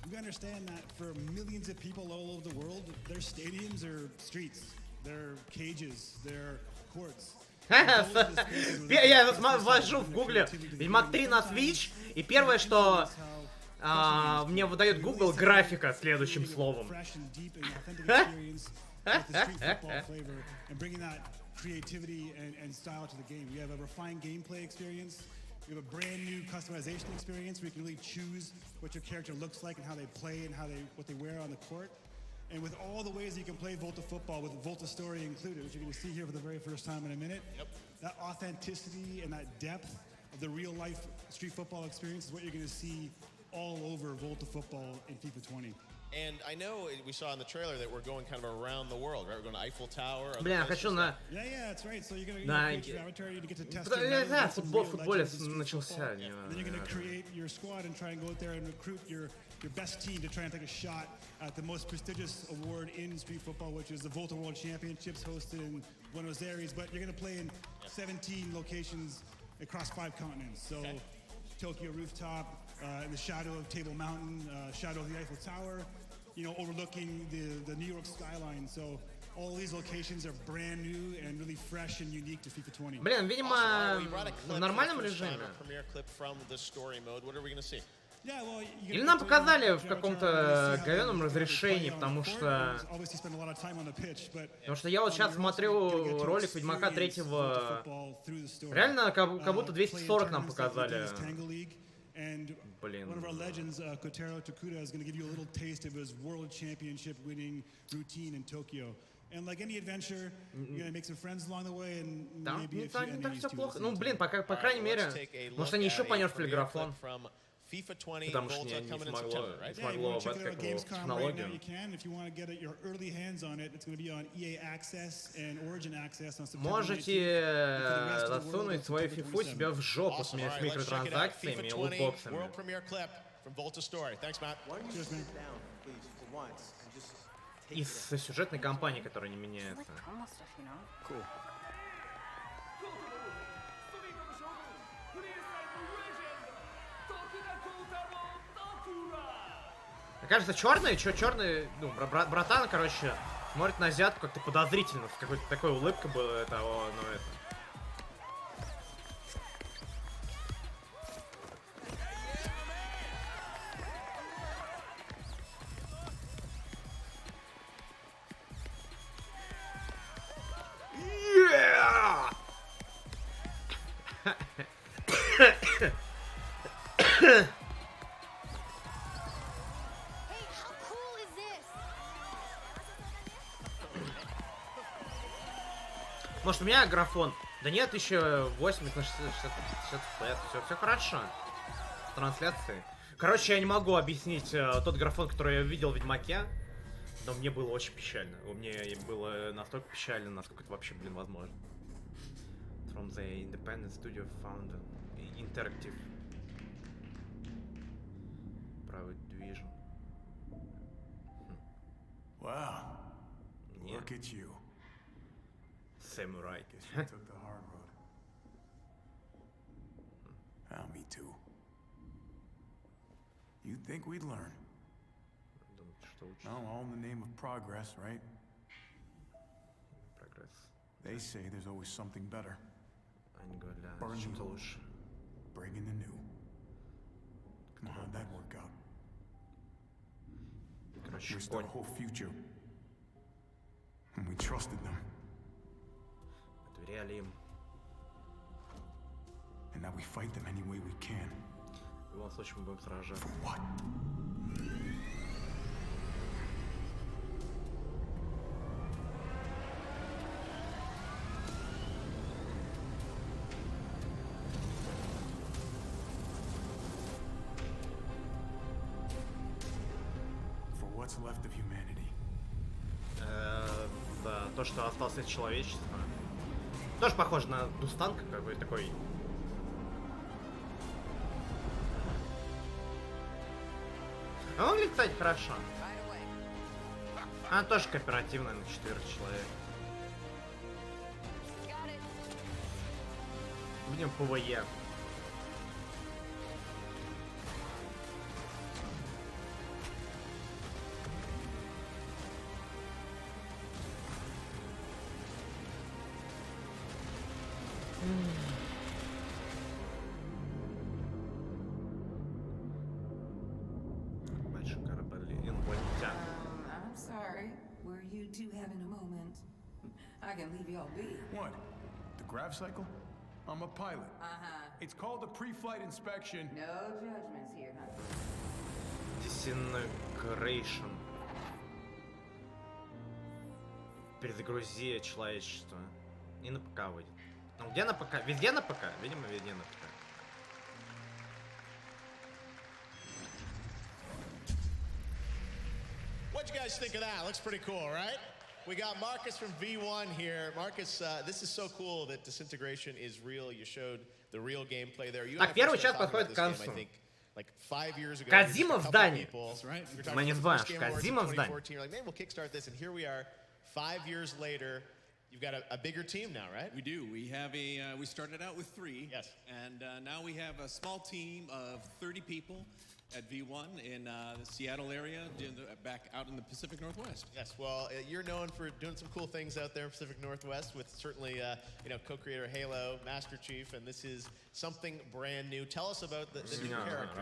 We understand that for millions of people all over the world, their stadiums are streets, their cages, their courts. Я ввожу в гугле Ведьмак 3 на Switch, и первое, что мне выдает Google, графика следующим словом. We have a brand new customization experience where you can really choose what your character looks like and how they play and what they wear on the court. And with all the ways that you can play Volta football with Volta Story included, which you're going to see here for the very first time in a minute, that authenticity and that depth of the real life street football experience is what you're going to see all over Volta football in FIFA 20. And I know we saw in the trailer that we're going kind of around the world, right? We're going to Eiffel Tower. Блин, я хочу на... Yeah, that's right. So you're going to get to test Да, футболе начался. Then you're going to create your squad and try and go out there and recruit your best team to try and take a shot at the most prestigious award in street football, which is the Volta World Championships hosted in Buenos Aires. But you're going to play in 17 locations across 5 continents. So Tokyo rooftop, in the shadow of Table Mountain, shadow of the Eiffel Tower, you know, overlooking the New York skyline. So all these locations are brand new and really fresh and unique to FIFA 20. Блин, видимо, в нормальном режиме. Или нам показали в каком-то говёном разрешении, потому что я вот сейчас смотрю ролик Ведьмака 3-го, реально как будто 240 нам показали. And one of our legends, Kotaro Tokuda, is going to give you a little taste of his world championship winning routine in Tokyo. And like any adventure, you're going to make some friends along the way and maybe a few enemies too. Ну, блин, по крайней мере, может они еще понерфили графон. FIFA 20 Потому что Volta не coming in смогло September, right? войти как бы в технологию. Можете засунуть свою фифу себе в жопу с микротранзакциями и лутбоксами. World premiere clip from Volta Story. Thanks, Matt. Из сюжетной кампании, которая не меняется. Кажется, черный, ну, братан, короче, смотрит на азиатку как-то подозрительно, с какой-то такой улыбкой была того, но это... Может, у меня графон? Да нет, еще 80 на 60 FPS. Все хорошо. С трансляцией. Короче, я не могу объяснить тот графон, который я видел в Ведьмаке. Но мне было очень печально. Мне было настолько печально, насколько это вообще, блин, возможно. From the independent studio found interactive private division. Wow. Look at you. Samurai. Guess you took the hard road. Ah, me too. You'd think we'd learn. No, all in the name of progress, right? Progress. They say there's always something better. Burn the old, bring in the new. How'd that work out? Risked our whole future. And we trusted them. And now we fight them any way we can. В любом случае мы будем сражаться. What? For what's left of humanity. Да, то, что осталось от человечества. Тоже похоже на Дустанг какой-то такой. А он выглядит, кстати, хорошо. Она тоже кооперативная на 4 человек. Будем ПВЕ. Большой корабль инопланетян. I'm sorry. Were you two having a moment? I can leave y'all be. What? The grav cycle? I'm a pilot. It's called a pre-flight inspection. No judgments here, huh? Disintegration. Перезагрузи человечество. И на ПК выйдет. Ну где на ПК? Везде на ПК? Видимо, везде на ПК. What you guys think of that? Looks pretty cool, right? We got Marcus from V1 here. Marcus, this is so cool that Disintegration is real. You showed the real gameplay there. Так, первый чат подходит к концу. Like 5 years ago, Кодзима в здании. Right? Мы не знаем, Кодзима в здании. You're like, man, we'll kickstart this, and here we are, 5 years later. You've got a bigger team now, right? We do. We have we started out with 3. Yes. And now we have a small team of 30 people at V1 in the Seattle area, back out in the Pacific Northwest. Yes, well, you're known for doing some cool things out there in Pacific Northwest with certainly, co-creator Halo, Master Chief, and this is something brand new. Tell us about the new character.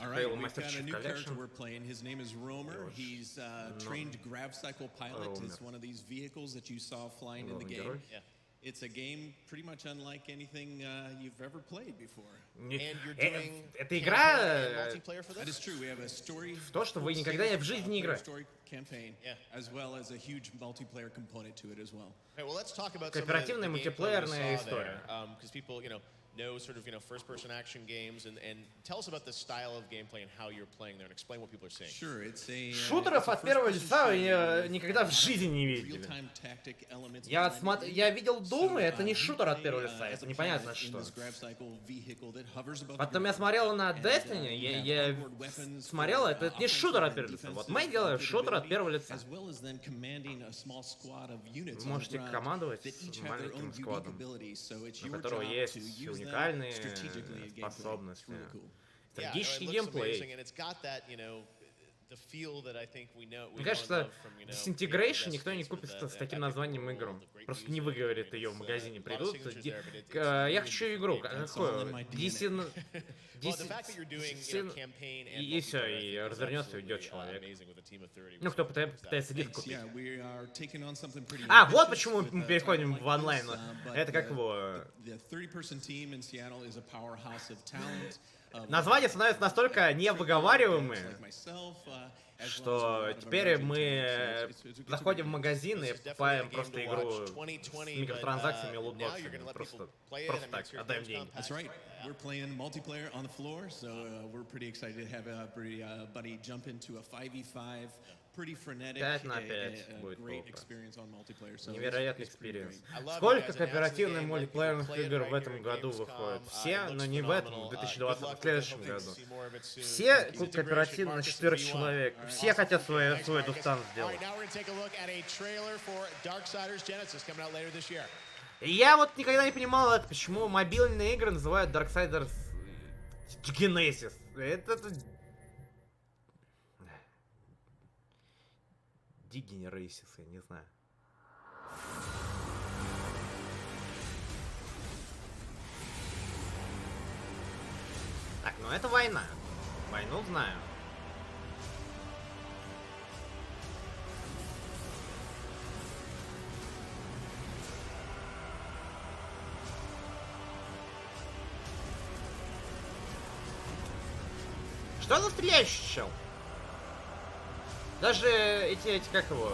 All right, we've got a new character we're playing. His name is Romer. He's a trained grav cycle pilot. It's one of these vehicles that you saw flying in the game. Yeah. It's a game pretty much unlike anything you've ever played before. Эта игра That is true. We have a story. В то, что вы никогда в жизни не играли. Story campaign, as well as a huge multiplayer component to it as well. Okay, well, let's talk about Кооперативная мультиплеерная история. Because people, know sort of, first-person action games, and tell us about the style of gameplay and how you're playing there, and explain what people are seeing. Sure, it's a. Шутеров от первого лица я никогда в жизни не видел. Я видел Doom, и это не шутер от первого лица, это непонятно что. Потом я смотрел на Destiny, я смотрел, это не шутер от первого лица. Вот мы делаем шутер от первого лица. Вы можете командовать маленьким складом, у которого есть уникальные способности. Стратегический геймплей. Мне кажется, Disintegration никто не купит с таким названием игру. Просто не выговорит ее в магазине. Придут. Я хочу игру. Какую? И все, и развернется и уйдет человек. Ну, кто пытается диск купить. А, вот почему мы переходим в онлайн. Это как его... Названия становятся настолько невыговариваемые, что теперь мы заходим в магазин и покупаем просто игру с микротранзакциями и лутбоксами. Просто так, отдаем деньги. We're playing multiplayer on the floor, so we're pretty excited to have everybody jump into a 5v5. Pretty frenetic, 5 на 5 будет great experience on multiplayer. So невероятный экспириенс. Сколько кооперативных мультиплеерных игр в этом году выходит? Все, но не в этом, в 2020, в следующем году. Все кооперативно на 4 человек. Все хотят свой Дустанс сделать. И я вот никогда не понимал это, почему мобильные игры называют Darksiders Genesis. Это... Degenerasis, я не знаю. Так, ну это война. Войну знаю. Что за стреляющий чел? Даже эти как его...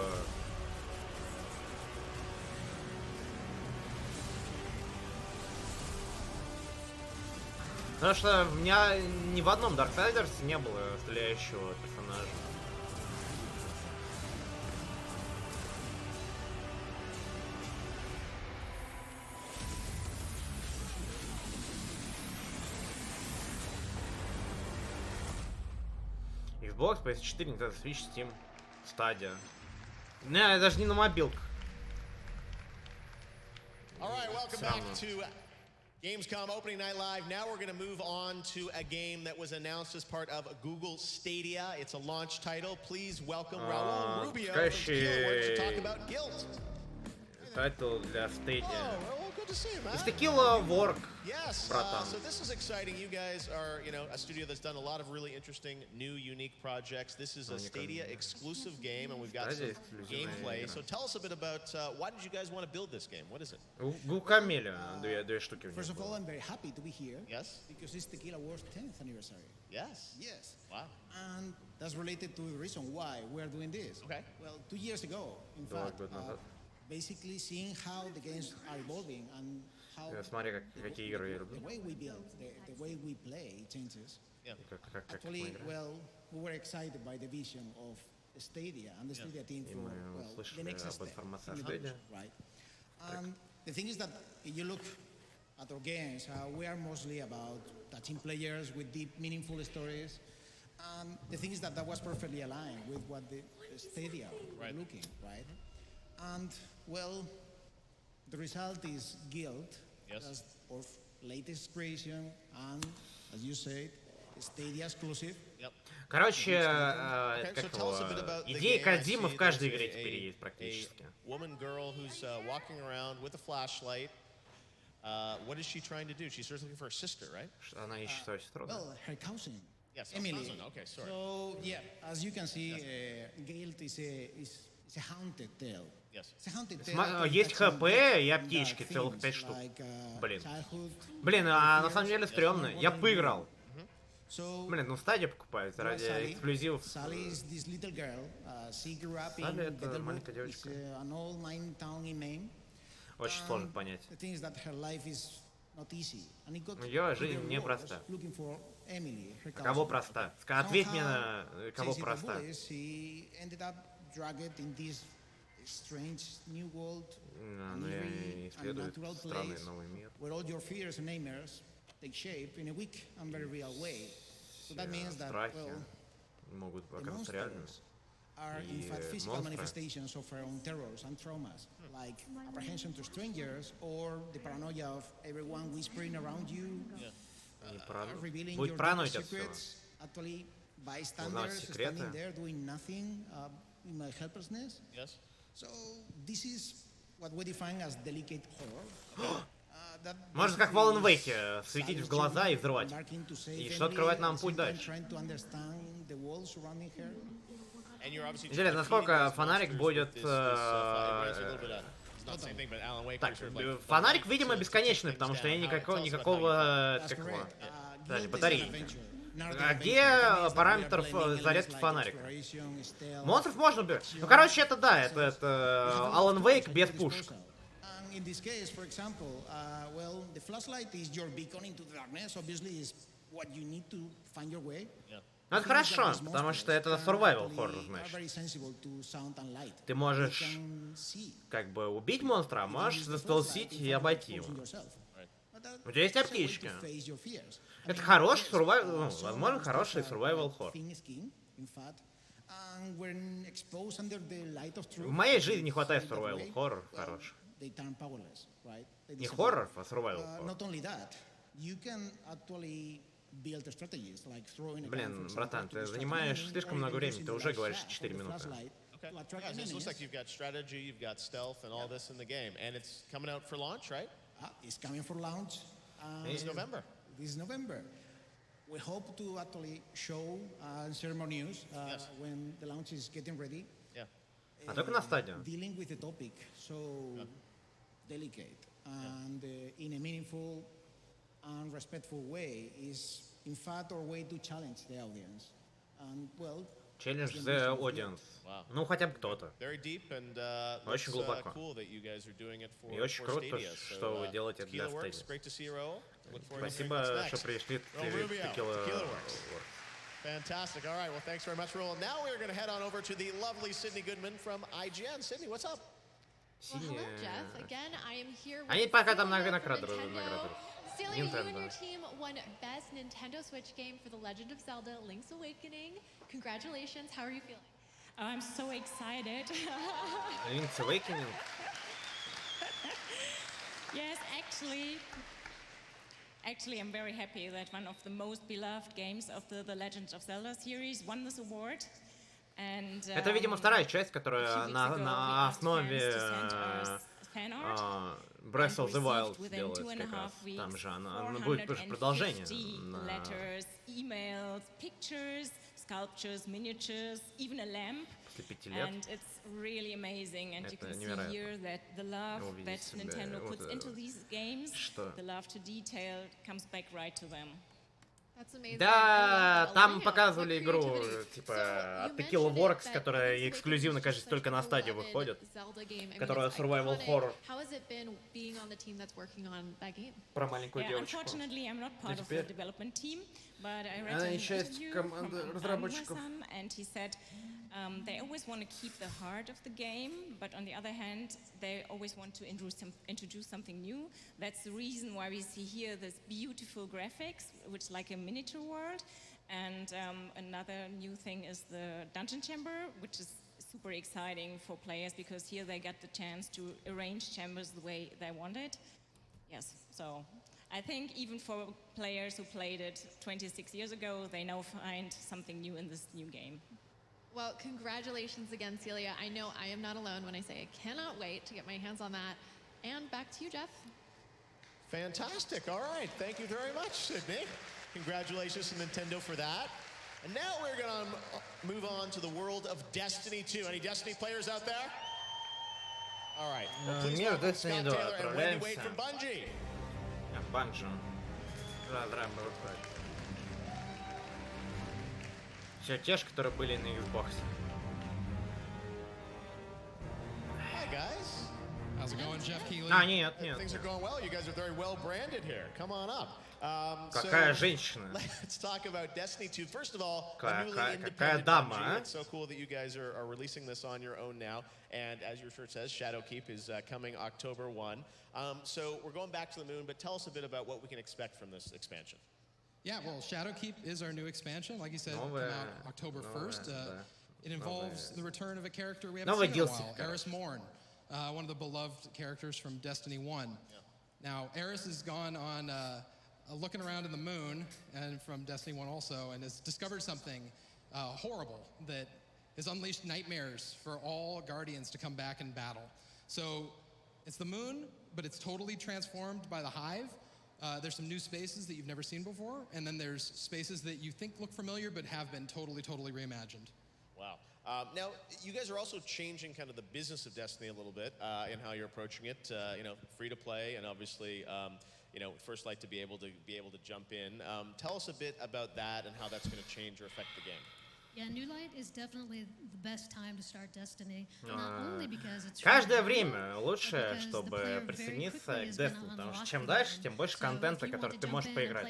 Потому что у меня ни в одном Darksiders не было стреляющего персонажа. Xbox, PS4, Nintendo Switch, Steam, Stadia. Не, даже не на мобилках. Gamescom opening night live. Now we're going to move on to a game that was announced as part of Google Stadia. It's a launch title. Please welcome Raul Rubio from Tequila to talk about Guilt. Title для Stadia. Oh, well, good to see you, man. It's Tequila work, yes, братан. So this is exciting. You guys are, a studio that's done a lot of really interesting, new, unique projects. This is a Stadia exclusive game, and we've got some gameplay. So tell us a bit about why did you guys want to build this game? What is it? Две штуки. First of all, I'm very happy to be here. Yes. Because it's Tequila World's 10th anniversary. Yes. Yes. Wow. And that's related to the reason why we're doing this. Okay. Well, 2 years ago, in fact, basically seeing how the games are evolving and how the way we build, the way we play changes. Yeah. Actually, well, we were excited by the vision of Stadia and the Stadia team for the next step in the future, right? The thing is that if you look at our games, we are mostly about touching players with deep, meaningful stories. The thing is that was perfectly aligned with what the Stadia were looking, right? And, well, the result is Guild, as our latest creation, and, as you said, Stadia exclusive. Yep. Короче, идея Кодзимы в каждой игре теперь есть практически. Woman girl who's walking around with a flashlight. What is she trying to do? She's looking for her sister, right? Она ищет свою сестру. Well, her cousin. Yes, Emily. Cousin. Okay, sorry. So, yeah, as you can see, Guild is a haunted tale. Yes. Есть ХП и аптечки, целых 5 штук. Блин, а на самом деле стрёмно. Я поиграл. Блин, ну Stadia покупают ради эксклюзивов. Sally is this little girl. She grew up in это маленькая девочка. an old mine town in Maine. Очень сложно понять. The thing is that her life is not easy. Ее жизнь непроста. Looking for Emily, her cousin. Кого проста? Ответь мне на кого проста. She ended up dragged in this strange new world, unnatural place where all your fears and nightmares take shape in a weak and very real way. So that means that, well, the monsters are in fact physical manifestations of our own terrors and traumas, like apprehension to strangers or the paranoia of everyone whispering around you, revealing your deepest secrets, actually bystanders standing there doing nothing in my helplessness. Yes. So this is what we define as delicate horror. Можно как в Alan Wake светить в глаза и взрывать. И что открывает нам путь дальше. Интересно, насколько фонарик будет... Так, фонарик, видимо, бесконечный, потому что я никакого батареи. А где параметров зарядки фонарика? Монстров можно убивать. Ну, короче, это да, это Alan Wake без пушек. In this case, for example, well, the flashlight is your beacon into the darkness. Obviously, is what you need to find your way. Ну, это хорошо, потому что это survival horror, знаешь. Ты можешь как бы убить монстра, а можешь застолсить и обойти его. У тебя есть аптечка. Это хороший survival, возможно, хороший survival horror. В моей жизни не хватает survival horror хороших. Не хоррор, а survival horror. Блин, братан, ты занимаешь слишком много времени, ты уже говоришь 4 минуты. Okay. Yeah, so it looks like you've got strategy, you've got stealth, and all this in the game, and it's coming out for launch, right? It's coming for launch. This November. This is November. We hope to actually show and share more news when the launch is getting ready. Yeah. А только на стадию. Dealing with the topic so delicate and in a meaningful and respectful way is, in fact, our way to challenge the audience. And well. Challenge the audience. Wow. Ну, хотя бы кто-то. Очень глубоко. И очень круто, что вы делаете для Stadia. Спасибо, что пришли в Tequila Works. Fantastic. All right. Well, thanks very much, Roland. Now we're going to head on over to the lovely Sydney Goodman from IGN. Sydney, what's up? Well, hello, Jeff. Again, I am here with Они пока там наградывают. Steely, you and your team won Best Nintendo Switch Game for The Legend of Zelda: Link's Awakening. Congratulations. How are you feeling? I'm so excited. Link's Awakening? Yes, actually, Actually, I'm very happy that one of the most beloved games of the Legend of Zelda series won this award. And, это, видимо, вторая часть, которая на основе Breath of the Wild делается как раз. Там же она будет продолжение. Letters, emails, pictures, sculptures, miniatures, even a lamp. And it's really amazing, and you can see here that the love that Nintendo puts into these games, the love to detail, comes back right to them. Да, там показывали игру, типа, от Tequila Works, которая эксклюзивно, кажется, только на стадию выходит, которая survival horror. Про маленькую девочку. Она не часть команды разработчиков. They always want to keep the heart of the game, but on the other hand, they always want to introduce something new. That's the reason why we see here this beautiful graphics, which is like a miniature world. And another new thing is the dungeon chamber, which is super exciting for players because here they get the chance to arrange chambers the way they want it. Yes, so I think even for players who played it 26 years ago, they now find something new in this new game. Well, congratulations again, Celia. I know I am not alone when I say I cannot wait to get my hands on that. And back to you, Jeff. Fantastic. All right. Thank you very much, Sydney. Congratulations to Nintendo for that. And now we're going to move on to the world of Destiny 2. Any Destiny players out there? All right. Well, please welcome Scott Taylor and Wendy Wade from Bungie. Bungie. Все те же, которые были на Xbox. Hi guys. How's it going, Jeff Keighley? Нет. Things are going well. You guys are very well branded here. Come on up. Какая женщина? Let's talk about Destiny 2. First of all, какая дама, It's so cool that you guys are releasing this on your own now. And as your shirt says, Shadowkeep is coming October 1. So we're going back to the moon, but tell us a bit about what we can expect from this expansion. Yeah, well, Shadowkeep is our new expansion. Like you said, come out October 1st. It involves the return of a character we haven't seen in a while, Eris Morn, one of the beloved characters from Destiny 1. Yeah. Now, Eris has gone on looking around in the moon, and from Destiny 1 also, and has discovered something horrible that has unleashed nightmares for all Guardians to come back and battle. So it's the moon, but it's totally transformed by the Hive. There's some new spaces that you've never seen before, and then there's spaces that you think look familiar but have been totally reimagined. Wow. Now, you guys are also changing kind of the business of Destiny a little bit in how you're approaching it. Free to play, and obviously, First Light to be able to jump in. Tell us a bit about that and how that's going to change or affect the game. Yeah, New Light is definitely the best time to start Destiny. Not only because it's каждое время лучше, чтобы присоединиться к Destiny, потому что чем дальше, тем больше контента, который ты можешь поиграть.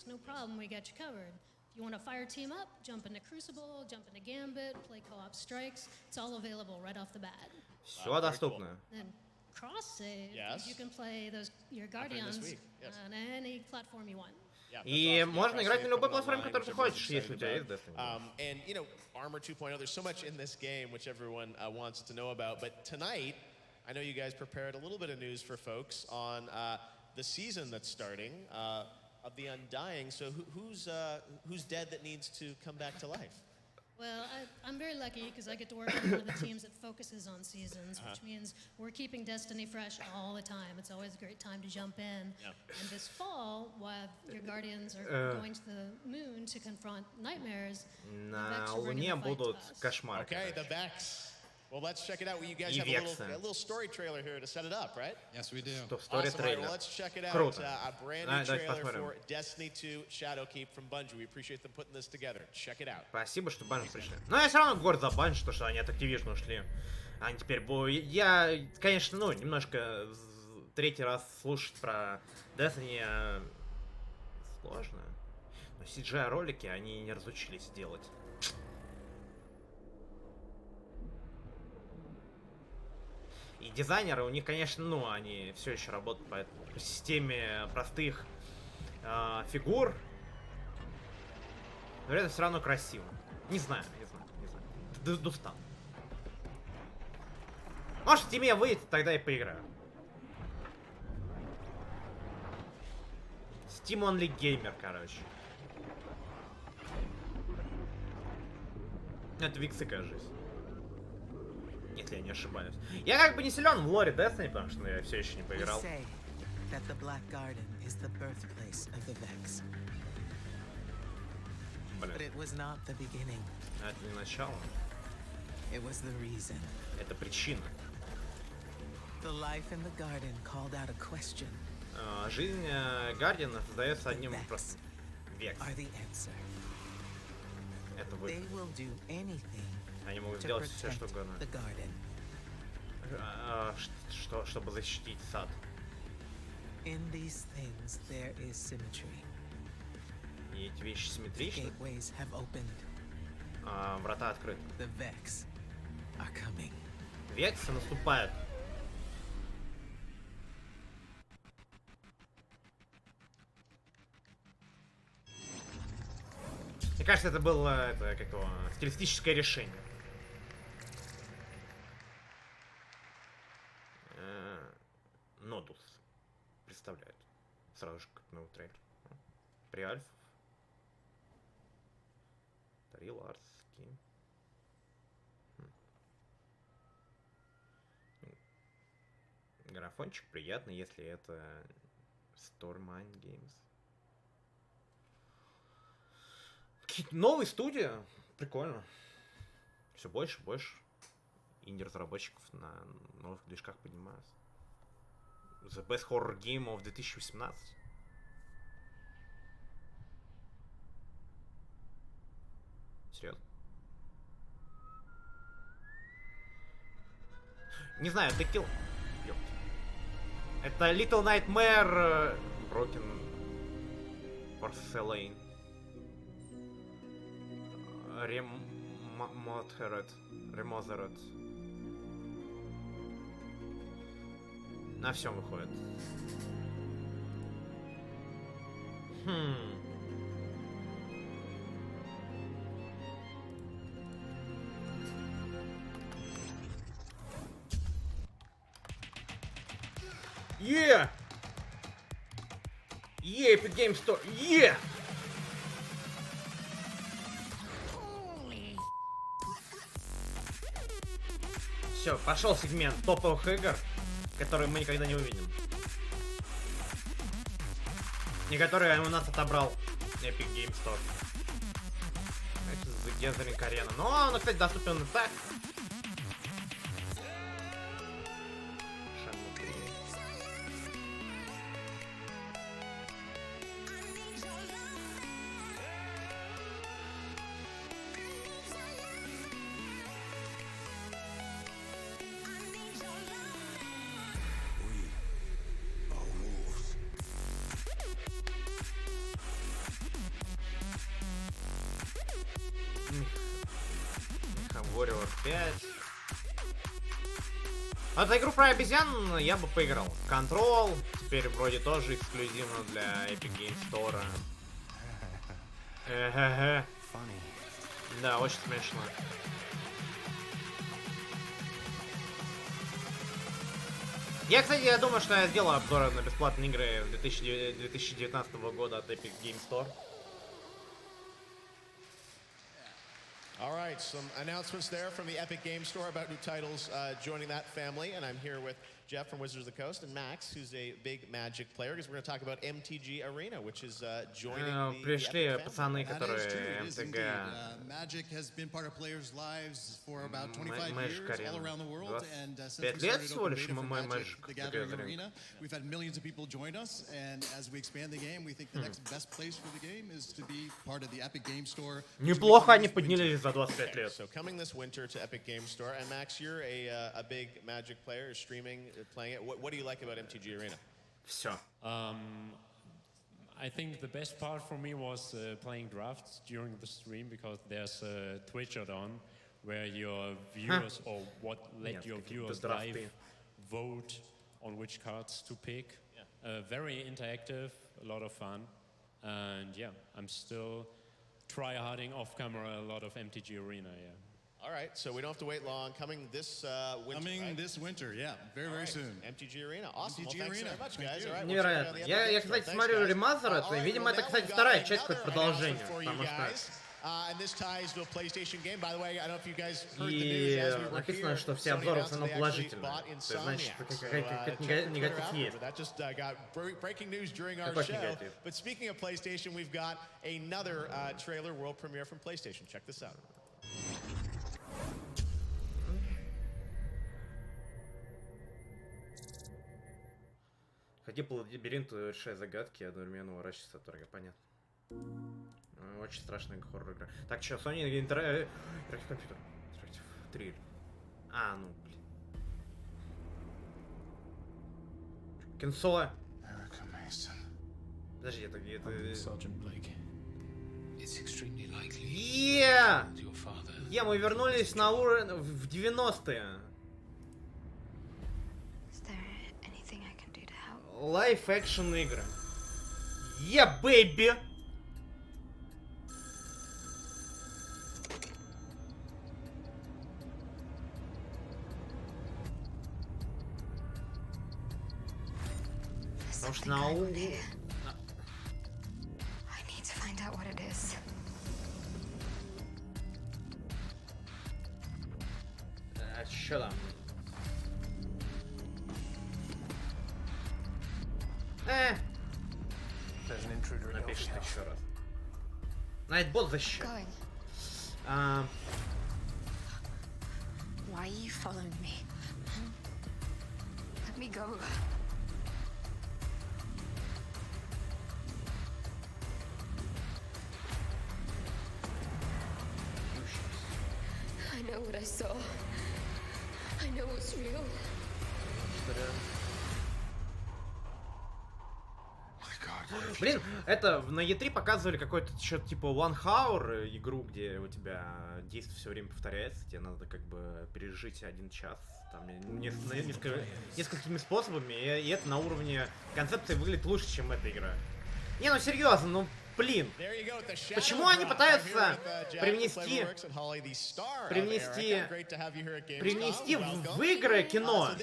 No problem, we got you covered. If you want to fire team up, jump into Crucible, jump into Gambit, play co-op strikes. It's all available right off the bat. Все доступно. Then cross save, you can play your Guardians on any platform you want. И можно играть на любой платформе, которую ты хочешь, если у тебя есть Destiny. And Armor 2.0, there's so much in this game which everyone wants to know about. But tonight, I know you guys prepared a little bit of news for folks on the season that's starting of the Undying. So who's dead that needs to come back to life? Well, I'm very lucky because I get to work on one of the teams that focuses on seasons, which means we're keeping Destiny fresh all the time. It's always a great time to jump in. Yeah. And this fall, while your Guardians are going to the moon to confront nightmares, на Луне будут кошмары. Okay, the Vex. Well, let's check it out. You guys have a little story trailer here to set it up, right? Yes, we do. Awesome. Right, well, let's check it out. A brand new trailer for Destiny 2 Shadowkeep from Bungie. We appreciate them putting this together. Check it out. Спасибо, что Bungie пришли. Но я все равно горд за Bungie, то, что они от Activision ушли. Они теперь будут... Я, конечно, немножко третий раз слушать про Destiny сложно. Но CGI-ролики они не разучились делать. И дизайнеры у них, конечно, они все еще работают по системе простых фигур. Но это все равно красиво. Не знаю. Достал. Может, в Steam выйдет, тогда и поиграю. Steam Only Gamer, короче. Это виксикая жизнь. Если я не ошибаюсь. Я как бы не силен в лоре Destiny, потому что я все еще не поиграл. Блин. Это не начало. Это причина. Жизнь Гардиана создается одним вопросом. Векс. Это вы. Они могут сделать все, что угодно. Чтобы защитить сад. И эти вещи симметричны. Врата открыты. Вексы наступают. Мне кажется, это было стилистическое решение. Нодус представляет. Сразу же как новый трейлер. При альфов. Тари Ларский. Графончик приятный, если это Stormine Games. Какие-то новые студии. Прикольно. Все больше и больше инди-разработчиков на новых движках поднимаются. The Best Horror Game of 2018. Серьезно? Не знаю, это килл. Это Little Nightmare Broken Porcelain. Remothered. На всем выходит. Yeah! Yeah, Epic Game Store! Yeah! Все, пошел сегмент топовых игр, которые мы никогда не увидим. И которые у нас отобрал Epic Game Store. Это The Gathering Arena. Но он, кстати, доступен и так. Warrior 5. А за игру про обезьян я бы поиграл. Control теперь вроде тоже эксклюзивно для Epic Game Store. Да, очень смешно. Я думаю, что я сделаю обзор на бесплатные игры 2019 года от Epic Game Store. All right, some announcements there from the Epic Game Store about new titles joining that family. And I'm here with Jeff from Wizards of the Coast and Max, who's a big Magic player, because we're going to talk about MTG Arena, which is joining the Пришли Epic пацаны, которые MTG. Magic has been part of players' lives for about 25 years all around the world. And since we started open beta for Magic, the Gathering Arena, we've had millions of people join us. And as we expand the game, we think the next best place for the game is to be part of the Epic Game Store. Неплохо они поднялись за 25 лет. So coming this winter to Epic Game Store, and Max, you're a big Magic player, streaming, playing it. What do you like about MTG Arena? Все. I think the best part for me was playing drafts during the stream, because there's a Twitch on where your viewers let your viewers live vote on which cards to pick. Very interactive, a lot of fun, and yeah, I'm still try-harding off camera a lot of MTG Arena. Yeah. All right, so we don't have to wait long. Coming this winter, Coming this winter, yeah, very soon. MTG Arena, awesome. MTG Well, thanks Arena. very much, guys. All right, Невероятно. Я, кстати, смотрю ремастер, это, видимо, это, кстати, вторая часть какое-то продолжение, потому что... And this ties to a PlayStation game. By the way, I don't know if you guys heard the И news as we were написано, here. что все обзоры в основном положительные. Это значит, что какой-то негатив есть. That just got breaking news during our show. But speaking of PlayStation, we've got another trailer world premiere from PlayStation. Check this out. Ходи по лабиринту, решая загадки, одновременно уворачиваться от врага. Понятно. Очень страшная хоррор-игра. Так, что, Sony интерактив компьютер. Интерактив 3. А, ну, блин. Консола. Подожди, это... Мы вернулись на уровень в 90-е. Лайф-экшн игры. Бэйби! Потому что на чё там? Напишет еще раз. Найтбот защищает. Why are you following me? Let me go. I know what I saw. I know what's real. Блин, это на E3 показывали какой-то что-то типа One Hour игру, где у тебя действие все время повторяется, тебе надо как бы пережить 1 час там несколькими способами, и это на уровне концепции выглядит лучше, чем эта игра. Не, ну серьезно, ну блин, почему они пытаются привнести в игры кино?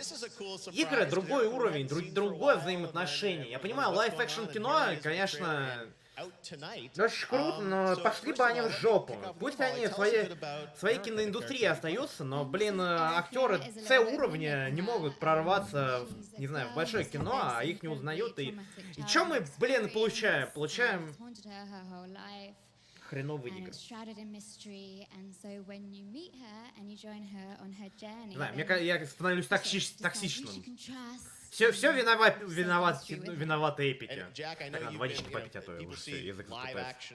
Игры другой уровень, другое взаимоотношение. Я понимаю, лайф-экшн кино, конечно, очень круто, но пошли бы они в жопу. Пусть они своей киноиндустрии остаются, но, блин, актеры С-уровня не могут прорваться, не знаю, в большое кино, а их не узнают. И чё мы, блин, получаем? Получаем хреновые игры. Не знаю, я становлюсь токсичным. Все виноваты эпики. Так, надо водички попить, а то я уже язык заплетается.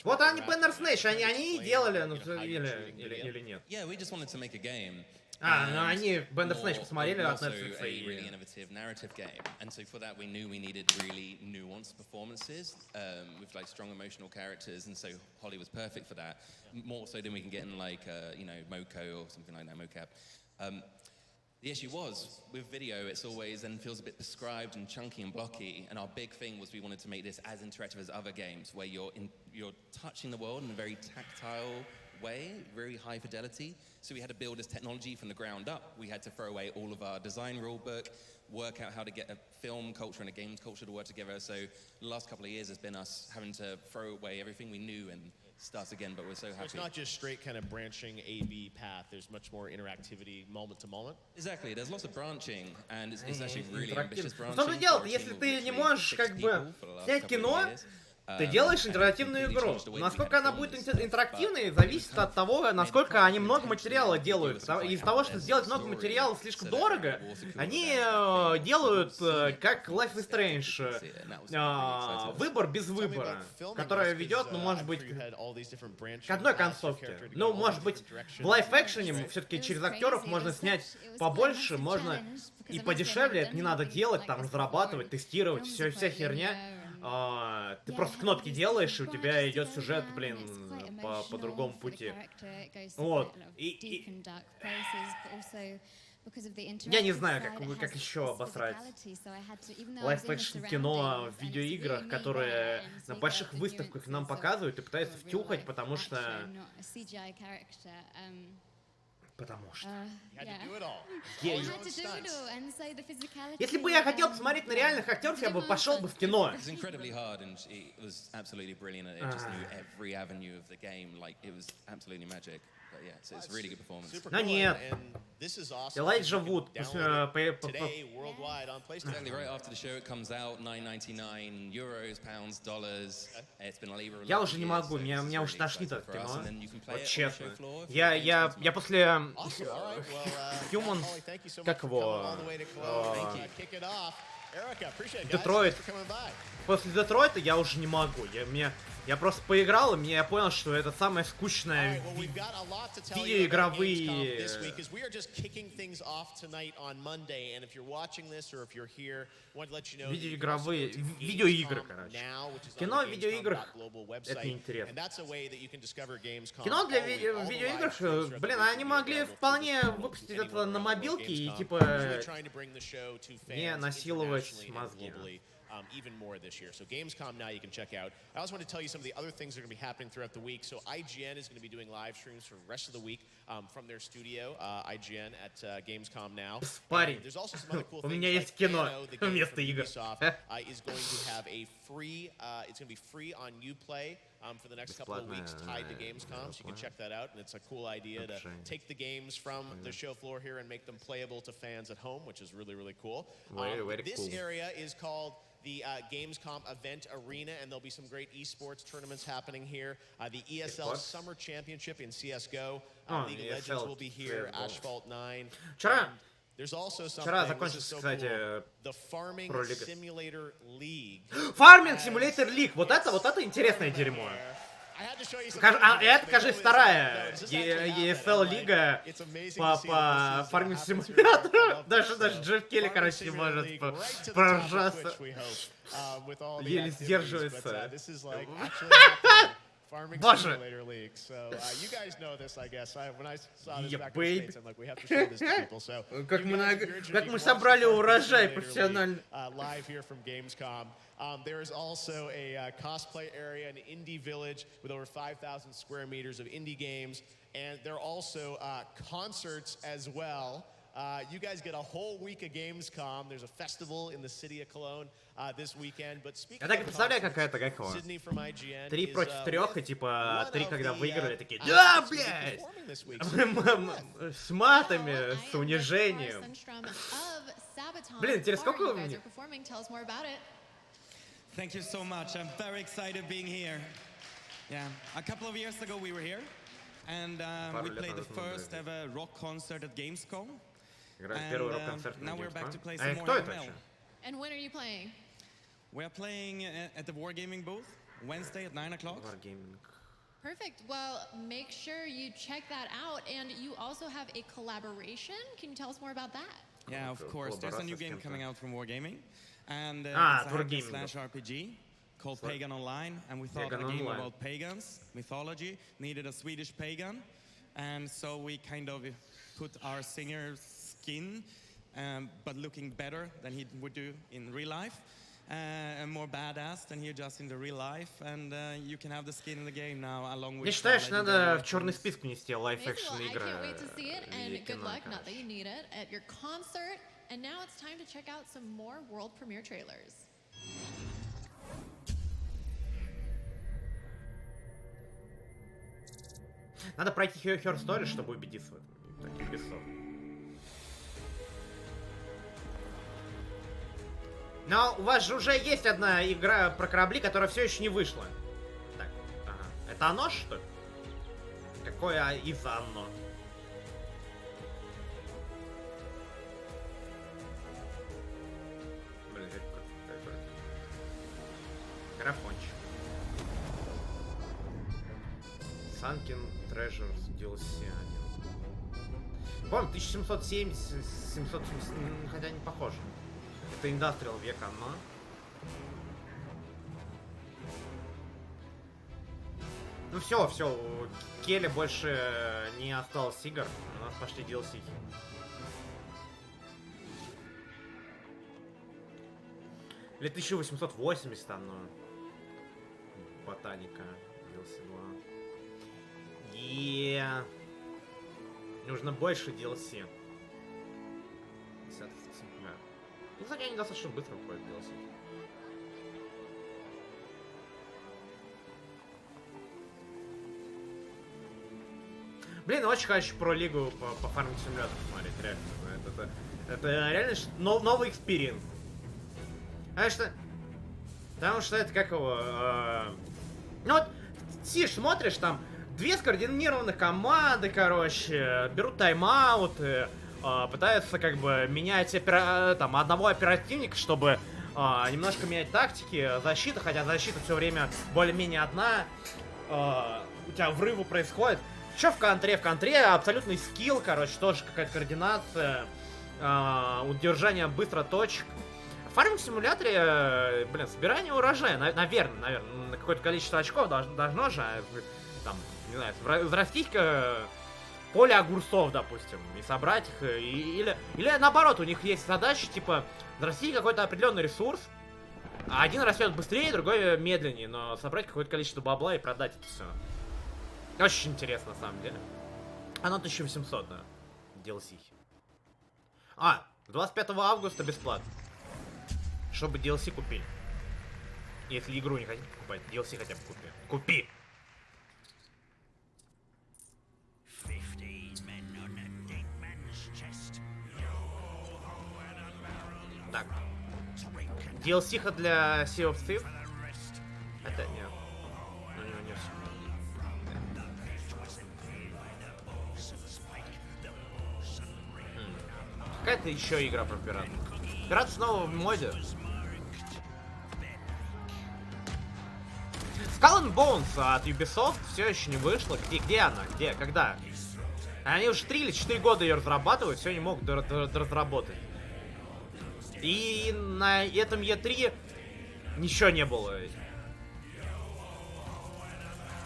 Вот они Bandersnatch, они и делали, ну, или нет? Ну они Bandersnatch посмотрели от Netflix и... really innovative narrative game, and so for that we knew we needed really nuanced performances with like strong emotional characters, and so Holly was perfect for that, more so than we can get in like you know, Moko or something like that, mocap. The issue was, with video, it's always then feels a bit prescribed and chunky and blocky, and our big thing was we wanted to make this as interactive as other games, where you're touching the world in a very tactile way, very high fidelity. So we had to build this technology from the ground up. We had to throw away all of our design rule book, work out how to get a film culture and a games culture to work together. So the last couple of years has been us having to throw away everything we knew and start again, but we're so happy. It's not just straight kind of branching A-B path. There's much more interactivity moment to moment. Exactly. There's lots of branching, and it's actually really ambitious branching. Что же делать, если ты не можешь как бы снять кино? Ты делаешь интерактивную игру. Насколько она будет интерактивной, зависит от того, насколько они много материала делают. Из-за того, что сделать много материала слишком дорого, они делают, как Life is Strange, выбор без выбора, который ведет, ну, может быть, к одной концовке. Ну, может быть, в лайф-экшене все-таки через актеров можно снять побольше, можно и подешевле, это не надо делать, там, разрабатывать, тестировать, вся херня. Ты просто кнопки делаешь, и у тебя идет сюжет, блин, по другому пути. Вот. Я не знаю, как еще обосрать лайф-экшн кино в видеоиграх, которые на больших выставках нам показывают и пытаются втюхать, потому что... Если бы я хотел посмотреть на реальных актеров, я бы пошел бы в кино. Но нет. Элайджа Вуд. Я уже не могу, меня уж тошнит от кино. Вот честно. Я после Human, как его, Детройт. После Детройта я уже не могу. Я просто поиграл, и я понял, что это самое скучное видеоигровые... Видеоигры, короче. Кино в видеоиграх — это неинтересно. Кино для видеоигр, блин, они могли вполне выпустить это на мобилке и, типа, не насиловать мозги. Even more this year. So Gamescom now you can check out. I also want to tell you some of the other things that are going to be happening throughout the week. So IGN is going to be doing live streams for the rest of the week from their studio, IGN at Gamescom now. There's also some other cool things. У меня есть кино вместо игр. Ubisoft is going to have a free, it's going to be free on Uplay for the next couple of weeks tied to Gamescom, so you can check that out. And it's a cool idea to take the games from the show floor here and make them playable to fans at home, which is really, really cool. This area is called the Gamescom Event Arena, and there'll be some great esports tournaments happening here. The ESL Summer Championship in CSGO. League of Legends will be here, Asphalt 9. There's also something, this is so cool, the Farming Simulator League. Farming Simulator League, вот это интересное дерьмо. Это, кажется, вторая ESL лига по фарминг симулятору. Даже Джефф Келли, короче, не может проржаться. Еле сдерживается. Farming Simulator League. So you guys know this, I guess. When I saw this back in the States, I'm like, we have to show this to people. So как мы собрали урожай профессионально. Live here from Gamescom. There is also a cosplay area, an indie village with over 5,000 square meters of indie games, and there are also concerts as well. You guys get a whole week of Gamescom. There's a festival in the city of Cologne this weekend. But speaking я так и представляю, какая-то Sydney from IGN 3 против 3, и типа 3, когда выиграли, такие, да, блядь! С матами, с унижением. Блин, интересно, сколько у меня? Thank you so much. I'm very excited being here. Yeah, a couple of years ago we were here, and we played the first ever rock concert at Gamescom. And now we're back to play some more ML. And when are you playing? We're playing at the Wargaming booth Wednesday at 9 o'clock. Perfect. Well, make sure you check that out. And you also have a collaboration. Can you tell us more about that? Yeah, of course. There's a new game coming out from Wargaming. And it's a RPG called Pagan Online. And we thought a game about pagans, mythology, needed a Swedish pagan. And so we kind of put our singer's skin, but looking better than he would do in real life. And more badass than he does in the real life, and you can have the skin in the game now along with. Я считаю, что надо в черный список внести лайф-экшн игры. I can't wait to see it, and good luck, not that you need it, at your concert. And now it's time to check out some more world premiere trailers. Надо пройти Her Story, чтобы убедиться в этом. Так, Ubisoft. Но у вас же уже есть одна игра про корабли, которая все еще не вышла. Так, ага. Это оно, что ли? Какое из оно? Блин, какой графончик. Sunken Treasures DLC 1. Помню, 1770, 770, хотя не похоже. Это Industrial век оно. Ну все, у Келли больше не осталось игр. У нас пошли DLC. Или 1880 там, ну... Ботаника. DLC 2. Нужно больше DLC. Ну, кстати, они достаточно быстро выходят DLC. Блин, очень хочу про лигу по фарминг симулятору смотреть, реально. Это реально новый экспириенс. Потому что это как его... Ну вот, сидишь, смотришь, там, две скоординированных команды, короче, берут тайм-ауты, пытаются как бы менять там, одного оперативника, чтобы немножко менять тактики, защита, хотя защита все время более-менее одна, у тебя врывы происходят. Что в контре? В контре абсолютный скилл, короче, тоже какая-то координация, удержание быстро точек. В фарминг-симуляторе, блин, собирание урожая, наверное, на какое-то количество очков должно же, там, не знаю, взрастить поле огурцов, допустим, и собрать их, или наоборот, у них есть задача, типа, взрастить какой-то определенный ресурс, а один растет быстрее, другой медленнее, но собрать какое-то количество бабла и продать это все. Очень интересно, на самом деле. Оно 1800, да, DLC. 25 августа бесплатно. Чтобы DLC купили. Если игру не хотите покупать, DLC хотя бы купи. Так. DLC-ха для Sea of Thieves? Это нет. Не все. Какая-то еще игра про пиратов. Пираты снова в моде. Skull and Bones от Ubisoft все еще не вышла. Где она? Когда? Они уже 3 или 4 года ее разрабатывают, все не могут разработать. И на этом E3 ничего не было.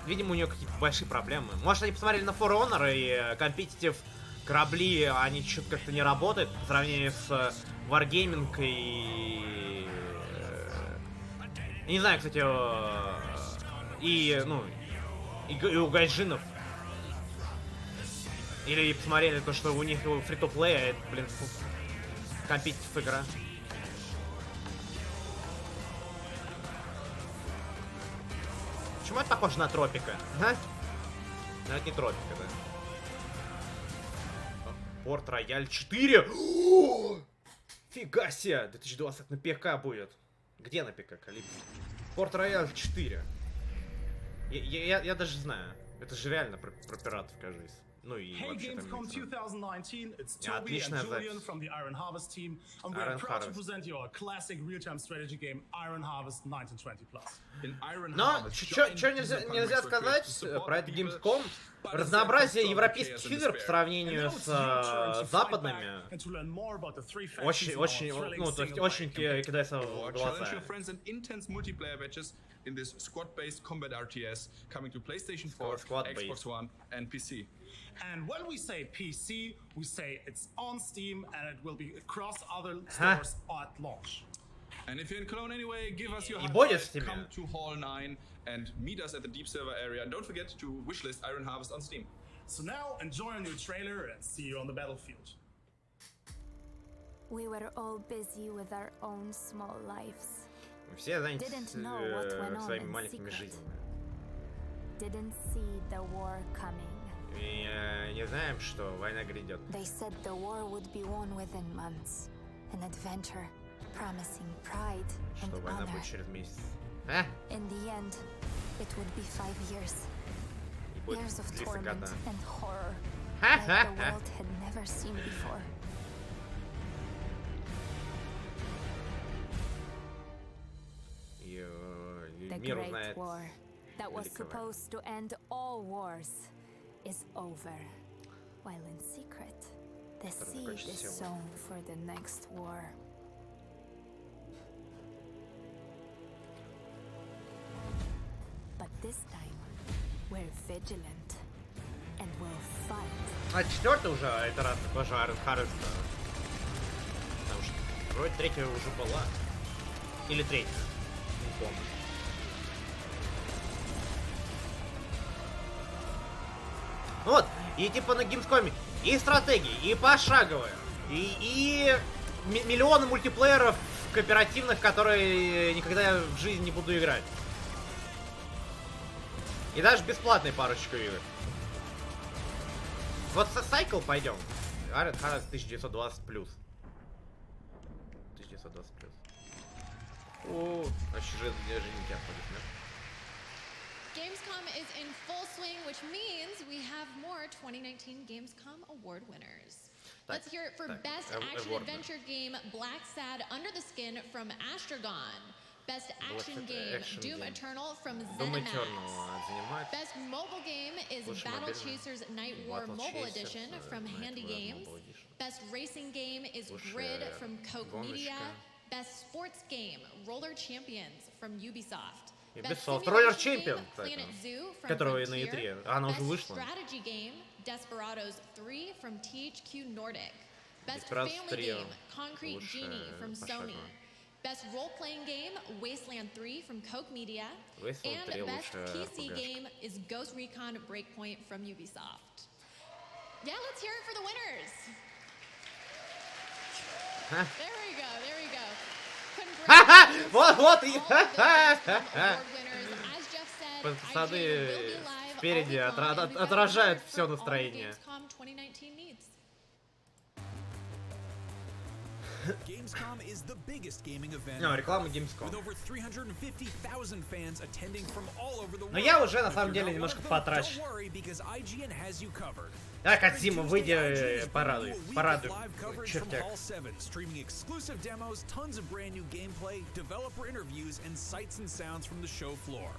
Видимо, у нее какие-то большие проблемы. Может, они посмотрели на For Honor и компетитив корабли, они что-то как-то не работают по сравнению с Wargaming и... Не знаю, кстати, и у гайджинов. Или посмотрели то, что у них фри-то-плей, это, блин, компетитив игра. Почему это похоже на Тропика? А? Ну, это не Тропика, да? Порт Рояль 4! Фига себе! 2020 на ПК будет. Где на ПК, Калипсо? Порт Рояль 4. Я даже знаю. Это же реально про пиратов, кажется. Ну и вообще там отличная запись. Iron Harvest. Но что нельзя сказать про это Gamescom? Разнообразие европейских игр по сравнению с западными очень кидается в глаза. In this squad-based combat RTS coming to PlayStation 4, Xbox One, and PC. And when we say PC, we say it's on Steam and it will be across other stores at launch. And if you're in Cologne anyway, give us your high five, come to Hall 9 and meet us at the Deep Server area. And don't forget to wishlist Iron Harvest on Steam. So now enjoy a new trailer and see you on the battlefield. We were all busy with our own small lives. Все заняты своими маленькими жизнями. И не знаем, что война грядет. Что война будет через месяц. И будет длиться года. The Great War that was supposed to end all wars is over, while in secret, the seed is sown for the next war. But this time, we're vigilant and we'll fight. Четвертая уже итерация тоже Iron Harvest. Потому что вроде третья уже была. Или третья. Не помню. Вот, и типа на Gamescom и стратегии, и пошаговые, и миллионы мультиплееров кооперативных, которые никогда я в жизни не буду играть. И даже бесплатные парочку игр. Вот со Cycle пойдем. Iron Harvest 1920 плюс. 1920 плюс. О, вообще же не обходит, да? Gamescom is in full swing, which means we have more 2019 Gamescom award winners. Let's hear it for Best Action-Adventure Game, Black Sad Under the Skin from Astragon. Best Action Game, Doom Eternal from ZeniMax. Best Mobile Game is Battle Chasers Night War Mobile Edition from Handy Games. Best Racing Game is Grid from Coke Media. Best Sports Game, Roller Champions from Ubisoft. Ubisoft Roller Champion, которого на E3. Она уже вышла. Best Strategy Game, Desperados 3 from THQ Nordic. Best Family Game, Concrete Genie from Sony. Best Role-Playing Game, Wasteland 3 from Coke Media. And Best PC Game is Ghost Recon Breakpoint from Ubisoft. Yeah, let's hear it for the winners. There we go, there we go. Вот и... Пацаны спереди отражают все настроение. Gamescom is the biggest gaming event. Реклама Gamescom. With over 350,000 fans attending from all over the world. Но я уже на самом деле немножко потрачен. Так, от Зима, выйди, порадуй, чертяк. Streaming exclusive demos, tons of brand new gameplay, developer interviews, and sights and sounds from the show floor.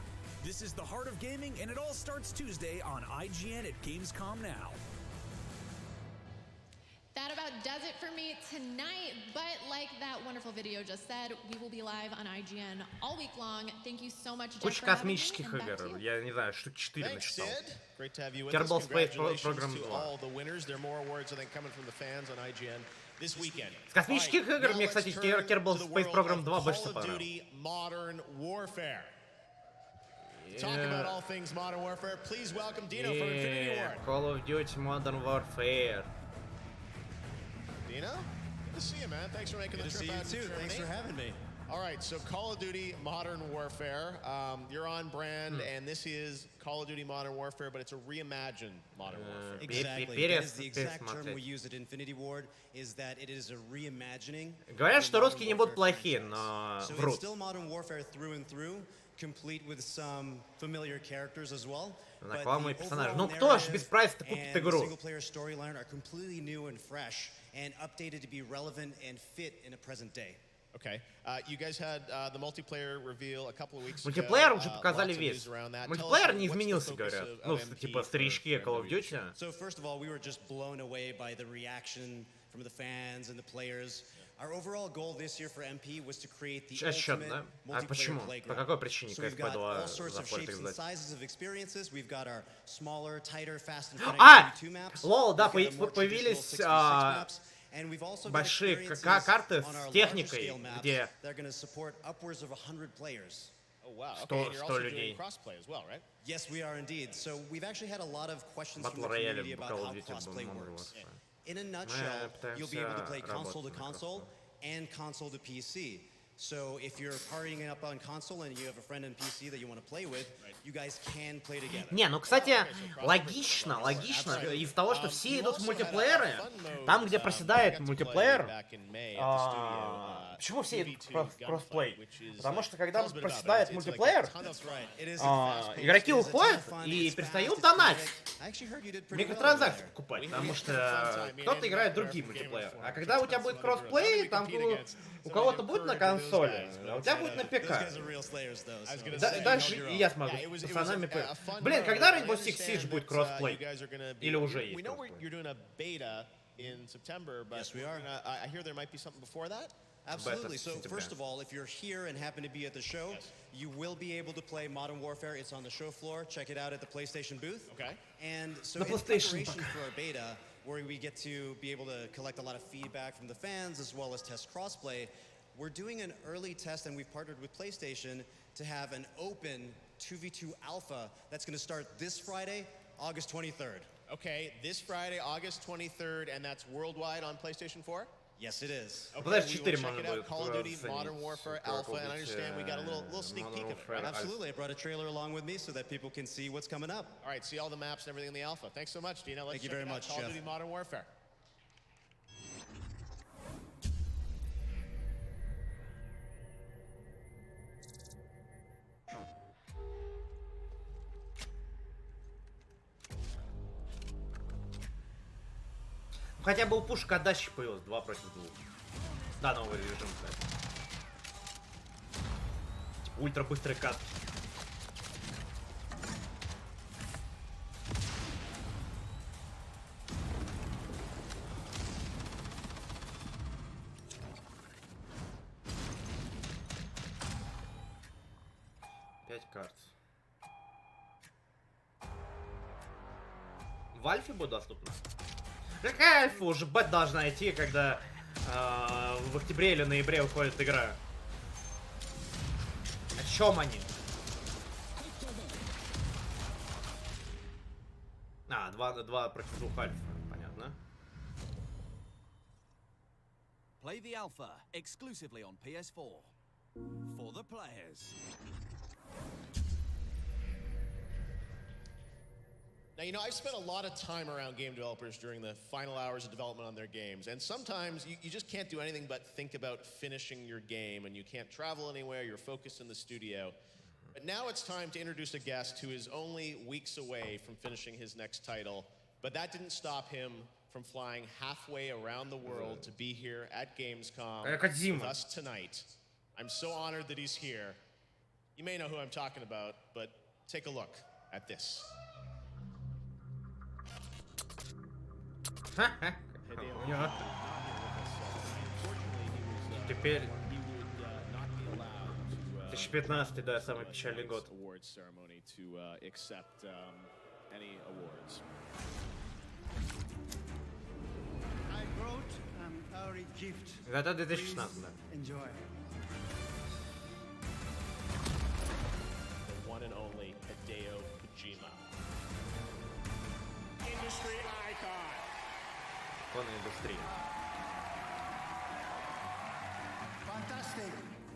This is the heart of gaming, and it all starts Tuesday on IGN at Gamescom now. That about does it for me tonight, but like that wonderful video just said, we will be live on IGN all week long. Thank you so much, Jeff, Куча космических игр, я не знаю, штук 4 насчитал. Kerbal Space Program 2. С космических игр мне, кстати, Kerbal Space Program 2 больше всего понравился. Talk about all things Modern Warfare. Please welcome Dino from Infinity Ward. Call of Duty Modern Warfare. Dino, good to see you, man. Thanks for making the trip out to Germany. Thanks for having me. All right, so Call of Duty Modern Warfare. You're on brand, and this is Call of Duty Modern Warfare, but it's a reimagined Modern Warfare. Exactly. That is the exact term we use at Infinity Ward, is that it is a reimagining. Говорят, что русские не будут плохие, но врут. So it's still Modern Warfare through and through, complete with some familiar characters as well. Знакомые персонажи. Ну кто ж без прайса купит игру? Single-player storyline are completely new and fresh and updated to be relevant and fit in a present day. Okay. You guys had the multiplayer reveal a couple of weeks ago. Мультиплеер уже показали весь. Мультиплеер не изменился, говорят. Ну, типа старички Call of Duty. So first of all, we were just blown away by the reaction from the fans and the players. Our overall goal this year for MP was to create the ultimate multiplayer playground. По какой причине So we've got all sorts of shapes and sizes of experiences. We've got our smaller, tighter, fast and funny 2 maps. Лол, да, появились большие карты с техникой, где 100 людей. Yes, we are indeed. So we've actually had a lot of questions from the community about how crossplay works. In a nutshell, you'll be able to play console to console and console to PC. So if you're partying up on console and you have a friend on PC that you want to play with, you guys can play together. Не, ну, кстати, логично, из-за того, что все идут в мультиплееры, там, где проседает мультиплеер, почему все идут в кроссплей? Потому что, когда проседает мультиплеер, игроки уходят и перестают донатить, микротранзакции покупать, потому что кто-то играет другие мультиплееры. А когда у тебя будет кроссплей, там у кого-то будет на консоли, а у тебя будет на ПК. Дальше и я смогу с пацанами. Блин, когда Rainbow Six Siege будет кроссплей? Или уже есть кроссплей? Absolutely. So first of all, if you're here and happen to be at the show, you will be able to play Modern Warfare. It's on the show floor. Check it out at the PlayStation booth. Okay. And so in preparation for our beta, where we get to be able to collect a lot of feedback from the fans as well as test crossplay, we're doing an early test, and we've partnered with PlayStation to have an open 2v2 alpha that's going to start this Friday, August 23rd. Okay, this Friday, August 23rd, and that's worldwide on PlayStation 4? Yes, it is. Okay, we will check it out. Call of Duty Modern Warfare Alpha, and I understand we got a little sneak peek of it, right? Absolutely. I brought a trailer along with me so that people can see what's coming up. All right, see all the maps and everything in the alpha. Thanks so much, Dino. Thank you very much, Call of Duty Modern Warfare. Хотя бы у пушка отдачи появилось 2 против 2. Да, новый режим, кстати. Типа ультра быстрый кат. Пять карт. В альфе будет доступно? Какая альфа? Уже бет должна идти, когда в октябре или ноябре выходит игра. О чем они? А, 2 против 2 альфа. Понятно. Play the alpha exclusively on PS4 for the players. Now, you know, I've spent a lot of time around game developers during the final hours of development on their games, and sometimes you just can't do anything but think about finishing your game, and you can't travel anywhere, you're focused in the studio. But now it's time to introduce a guest who is only weeks away from finishing his next title, but that didn't stop him from flying halfway around the world to be here at Gamescom with us tonight. I'm so honored that he's here. You may know who I'm talking about, but take a look at this. Теперь 2015, да, самый печальный год. Это 2016, да. The one and only Hideo Kojima. Industry icon. Икона индустрии. Fantastic.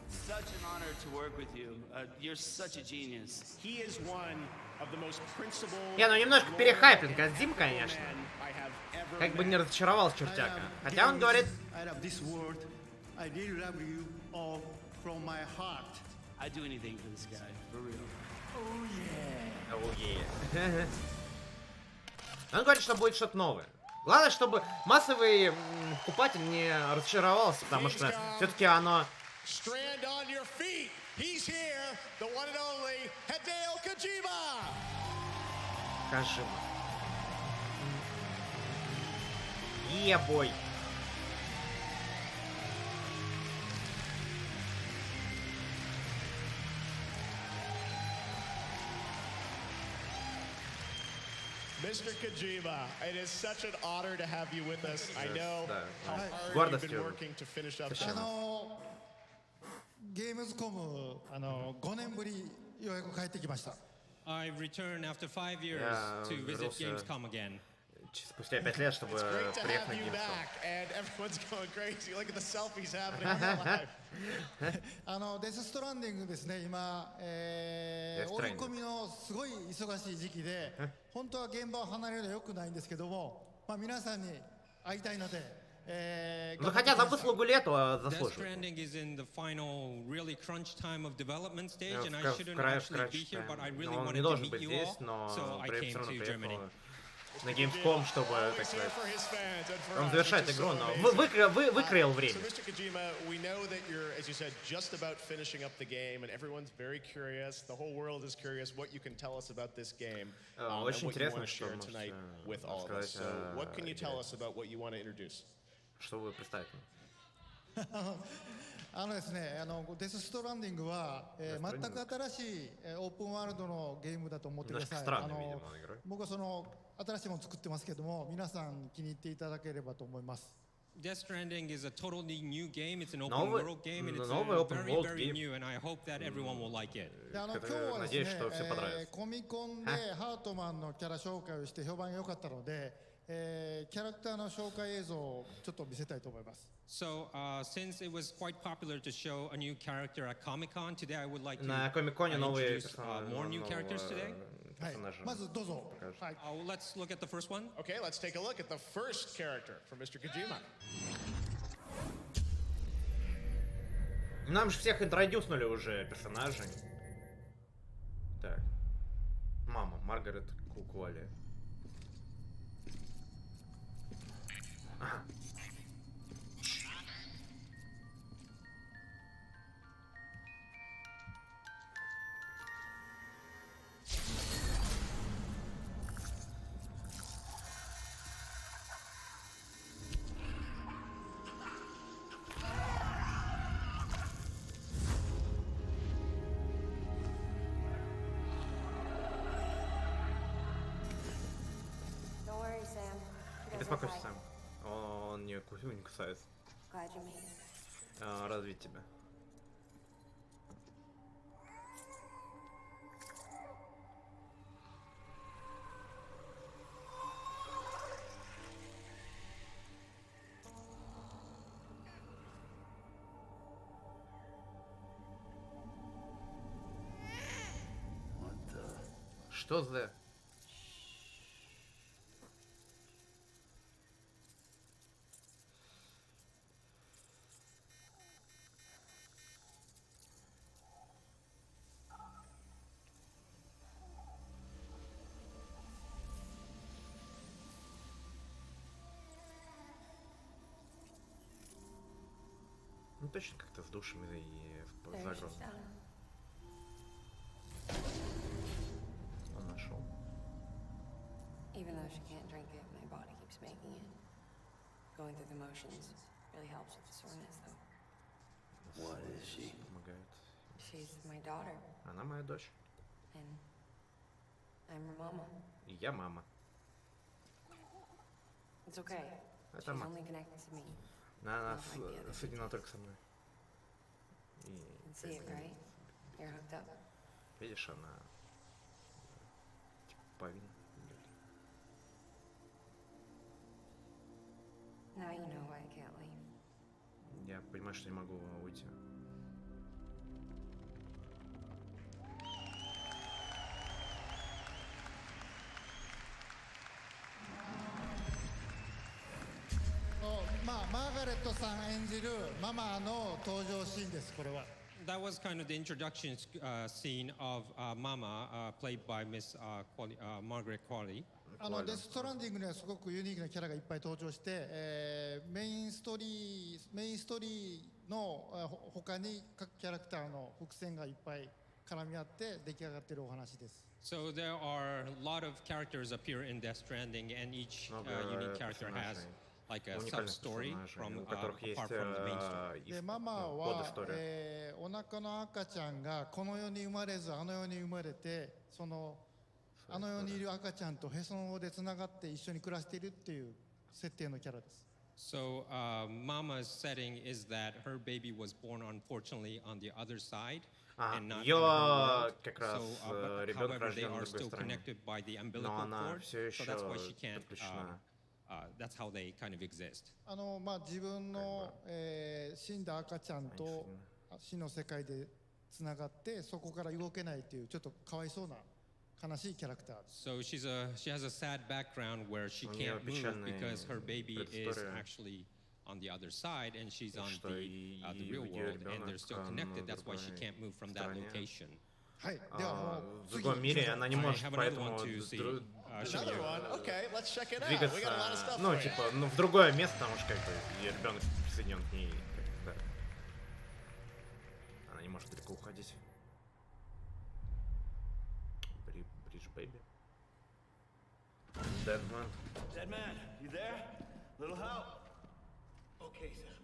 Such an honor to work with you. You're such a genius. He is one of the most principled. Не, ну немножко перехайплен Кодзима, конечно. Как бы не разочаровался чертяка. Хотя он говорит... I love this world. I really love you all from my heart. I'd do anything for this guy, for real. Oh yeah. Oh yeah. Он говорит, что будет что-то новое. Главное, чтобы массовый покупатель не разочаровался, потому что все-таки оно... Strand on your feet. He's here, the one and only Hideo Kojima. Kojima. Yeah, boy. Mr. Kojima, it is such an honor to have you with us. I know how hard you've been working to finish up. Gamescom 5年ぶりようやく帰ってきました。I returned after 5 years to visit Gamescom again. Спустя 5 лет, чтобы приехать на Gamescom. And everyone's going crazy. Look at the selfies happening live. デスストランディングですね、今、追い込みのすごい忙しい時期で、本当は現場を離れるのは良くないんですけども、まあ皆さんに会いたいので。Ну хотя за выслугу лету заслуживает. Stranding is in the final really crunch time of development stage, and I shouldn't actually be here, but I really wanted to meet you all, so I came to Germany. На Gamescom, чтобы, так сказать, он завершает игру, но выкроил время. Mr. Kojima, we know that you're, as you said, just about finishing up the game, and everyone's very curious. The whole world is curious what you can tell us about this game, and what you want to share tonight with all of us. So, what can you tell us about what you want to introduce? Что вы представите? ですね、デスストランディングは、全く新しいオープンワールドのゲームだと思ってください。僕はその新しいものを作ってますけども、皆さん気に入っていただければと思います。Death Stranding is a totally new game. It's an open world game, and it's very, very new. And I hope that everyone will like it. 今日はですね、コミコンでハートマンのキャラ紹介をして評判が良かったので、キャラクターの紹介映像をちょっと見せたいと思います。So, since it was quite popular to show a new character at Comic-Con, today I would like to introduce more new characters today. まずどうぞ。Let's look at the first one. Okay, let's take a look at the first character from Mr. Kojima. Нам же всех интродюснули уже персонажей. Так. Мама, Маргарет Кукуали. Ага. Беспокойся сам. Он не кусается. Развить тебя. Что за... Ну точно как-то с душами и в загрузку. Он нашел. Even though she can't drink it, my body keeps making it. Going through the motions really helps with the soreness, though. What is she? Помогает. She's my daughter. Она моя дочь. And I'm her mama. И я мама. It's okay. She's only connected to me. Она соединена только со мной. See it, right? You're hooked up. Видишь, она типа повинна. Now you know why I can't leave. Я понимаю, что не могу уйти. That was kind of the introduction scene of Mama, played by Miss Margaret Qualley. デス・ストランディングにはすごくユニークなキャラがいっぱい登場して、メインストーリーの他に各キャラクターの伏線がいっぱい絡み合って出来上がっているお話です。So there are a lot of characters appear in Death Stranding, and each unique character has like a sub-story from apart from the main story. で、ママは、お腹の赤ちゃんがこの世に生まれずあの世に生まれて、あの世にいる赤ちゃんとへその緒でつながって一緒に暮らしているっていう設定のキャラです。So Mama's setting is that her baby was born unfortunately on the other side and not in her world. So, however, they are still connected by the umbilical cord, so that's why she can't. That's how they kind of exist. 自分の、死んだ赤ちゃんと死の世界でつながってそこから動けないっていうちょっとかわいそうな悲しいキャラクターです。So she has a sad background where she can't move because her baby is actually on the other side and she's on the real world and they're still connected. That's why she can't move from that location. はい、ではもうв другом мире она не может, поэтому двигаться, ну типа, в другое место, потому что как бы ребенок присоединен к ней, да. Она не может далеко уходить. Bridge baby. Dead man. Dead man, you there? Little help. Okay, Sam.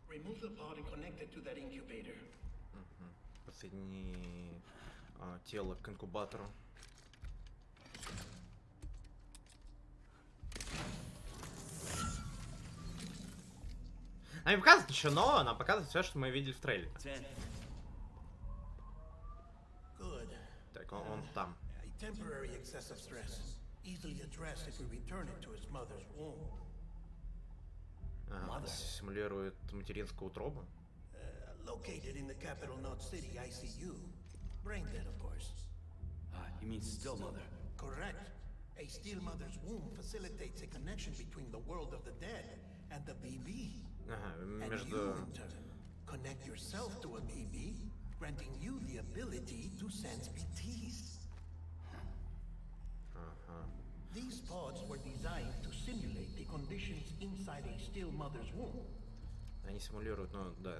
Remove the pod and connect it to that incubator. Подсоедини тело к инкубатору. Нам не показывают еще, но нам показывают все, что мы видели в трейлере. Так, он там. Ага, симулирует материнскую утробу. Located in the capital Knot City ICU. Brain dead, of course. You mean still mother? Correct. A still mother's womb facilitates a connection between the world of the dead and the BB. And you, in turn, connect yourself to a BB, granting you the ability to sense BTs. These pods were designed to simulate the conditions inside a still mother's womb. Они симулируют, ну да,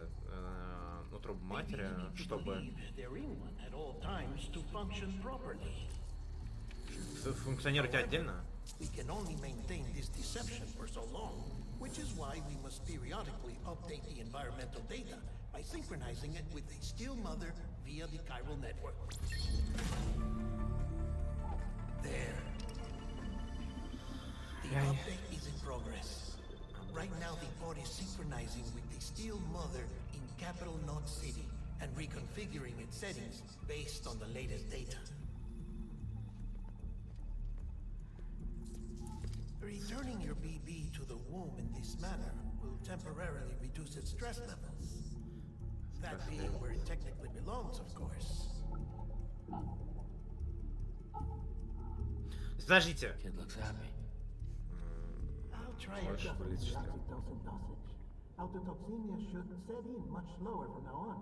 утробу матери, чтобы функционировать отдельно. Which is why we must periodically update the environmental data by synchronizing it with a still mother via the chiral network. There. The update is in progress. Right now the pod is synchronizing with the still mother in capital Knot City and reconfiguring its settings based on the latest data. Returning your BB to the womb in this manner will temporarily reduce its stress levels. That being where it technically belongs, of course. Подождите. I'll try your dosage. Autotoxemia should set in much slower from now on.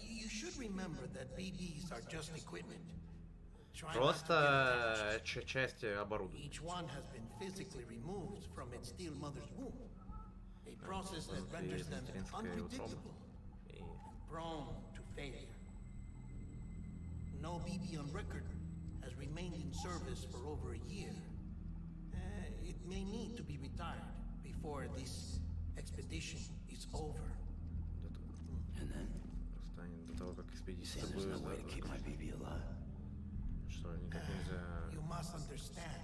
You should remember that BBs are just equipment. Просто части оборудования. Each one has been physically removed from its still mother's womb. A process that renders them unpredictable and prone to failure. No BB on record has remained in service for over a year. It may need to be retired before this expedition is over. And then? До того, как экспедиция There's no way to keep my BB alive. Что никак нельзя. You must understand.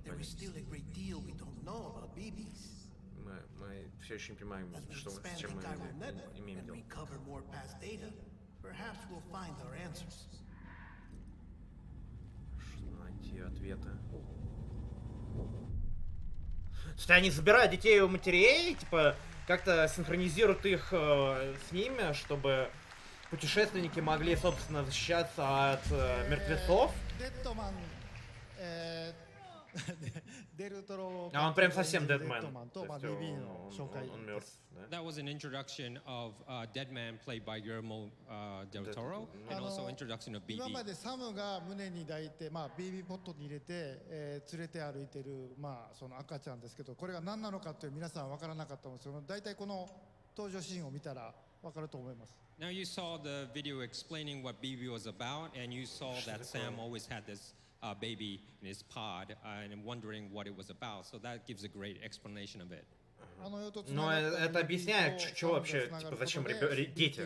There is still a great deal we don't know about BBs. Мы все еще не понимаем, что с чем мы имеем дело. Recover more past data. Perhaps we'll find our answers. Найти ответы. Что они забирают детей у матерей, типа как-то синхронизируют их с ними, чтобы путешественники могли, собственно, защищаться от мертвецов. А он прям совсем Deadman. Он мертв. That was an introduction of Deadman, played by Guillermo del Toro, and also introduction of BB. 今までサムが胸に抱いて、BB ポットに入れて、連れて歩いてる、その赤ちゃんですけど、これが何なのかという皆さん分からなかったんですけど、大体この登場シーンを見たら分かると思います。Now you saw the video explaining what BB was about, and you saw that Sam always had this baby in his pod, and I'm wondering what it was about. So that gives a great explanation of it. Но это объясняет, что вообще, типа, зачем дети.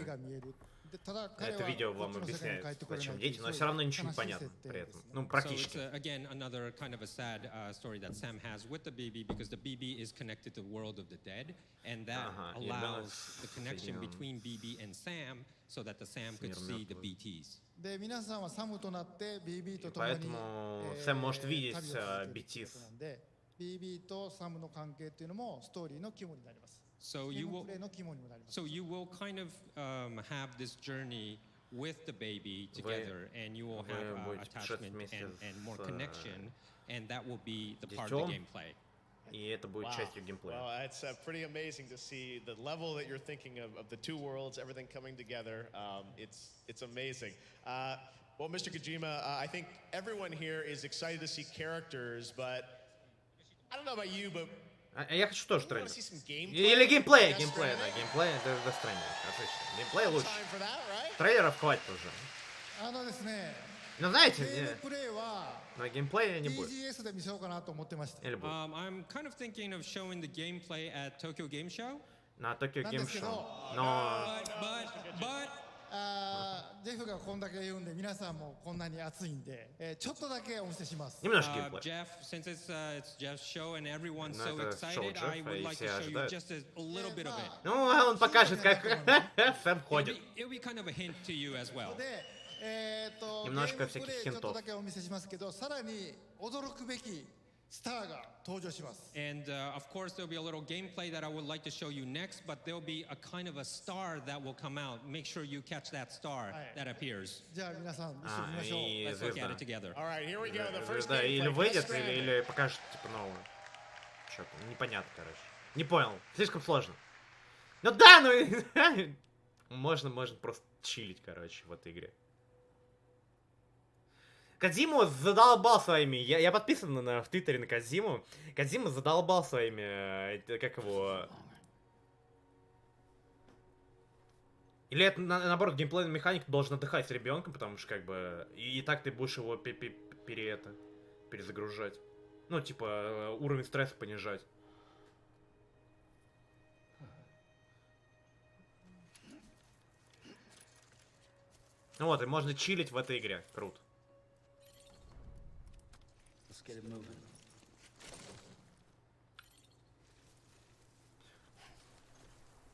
Это видео вам объясняет, зачем дети, но все равно ничего не понятно при этом. Ну, практически. So it's again another kind of a sad story that Sam has with the BB, because the BB is connected to the world of the dead, and that allows the connection between BB and Sam, so that the Sam could see the BTs. Поэтому Сэм может видеть BTs. BB とサムの関係っていうのもストーリーの肝になります。So you will kind of have this journey with the baby together, and you will have attachment and more connection, and that will be the part of the gameplay. И это будет частью геймплея. Well, it's pretty amazing to see the level that you're thinking of the two worlds, everything coming together. It's amazing. Well, Mr. Kojima, I think everyone here is excited to see characters, but I don't know about you, but я хочу тоже трейлер. Или геймплей, да, геймплей, это Death Stranding, отлично. Геймплей лучше. Трейлеров хватит уже. Ну знаете, но геймплея не будет. Или будет. I'm kind of thinking of showing the gameplay at Tokyo Game Show. На Tokyo Game Show. Но... Jeff フがこんだけ言うんで皆さんもこんなに熱いんで、ちょっとだけお見せします。Немножко геймплей. Jeff, since it's Jeff's show and everyone's so excited, I would like to show you just a little bit of it. Ну, он покажет, как Сэм ходит. It'll be kind of a hint to you as well. немножко всяких хинтов. ちょっとだけお見せしますけど、さらに驚くべきスターが登場します。And of course, there'll be a little gameplay that I would like to show you next, but there'll be a kind of a star that will come out. Make sure you catch that star that appears. じゃあ皆さん一緒に見ましょう。Let's look at it together. All right, here we go. The first Да, или gameplay. выйдет, или покажет, типа, новую. Что-то непонятно, короче. Не понял. Слишком сложно. Ну да, ну... можно просто чилить, короче, в этой игре. Кодзиму задолбал своими... Я подписан в Твиттере на Кодзиму. Кодзима задолбал своими... Как его... Или это, наоборот, геймплейный механик должен отдыхать с ребенком, потому что, как бы... И так ты будешь его перезагружать. Ну, типа, уровень стресса понижать. Ну вот, и можно чилить в этой игре. Круто.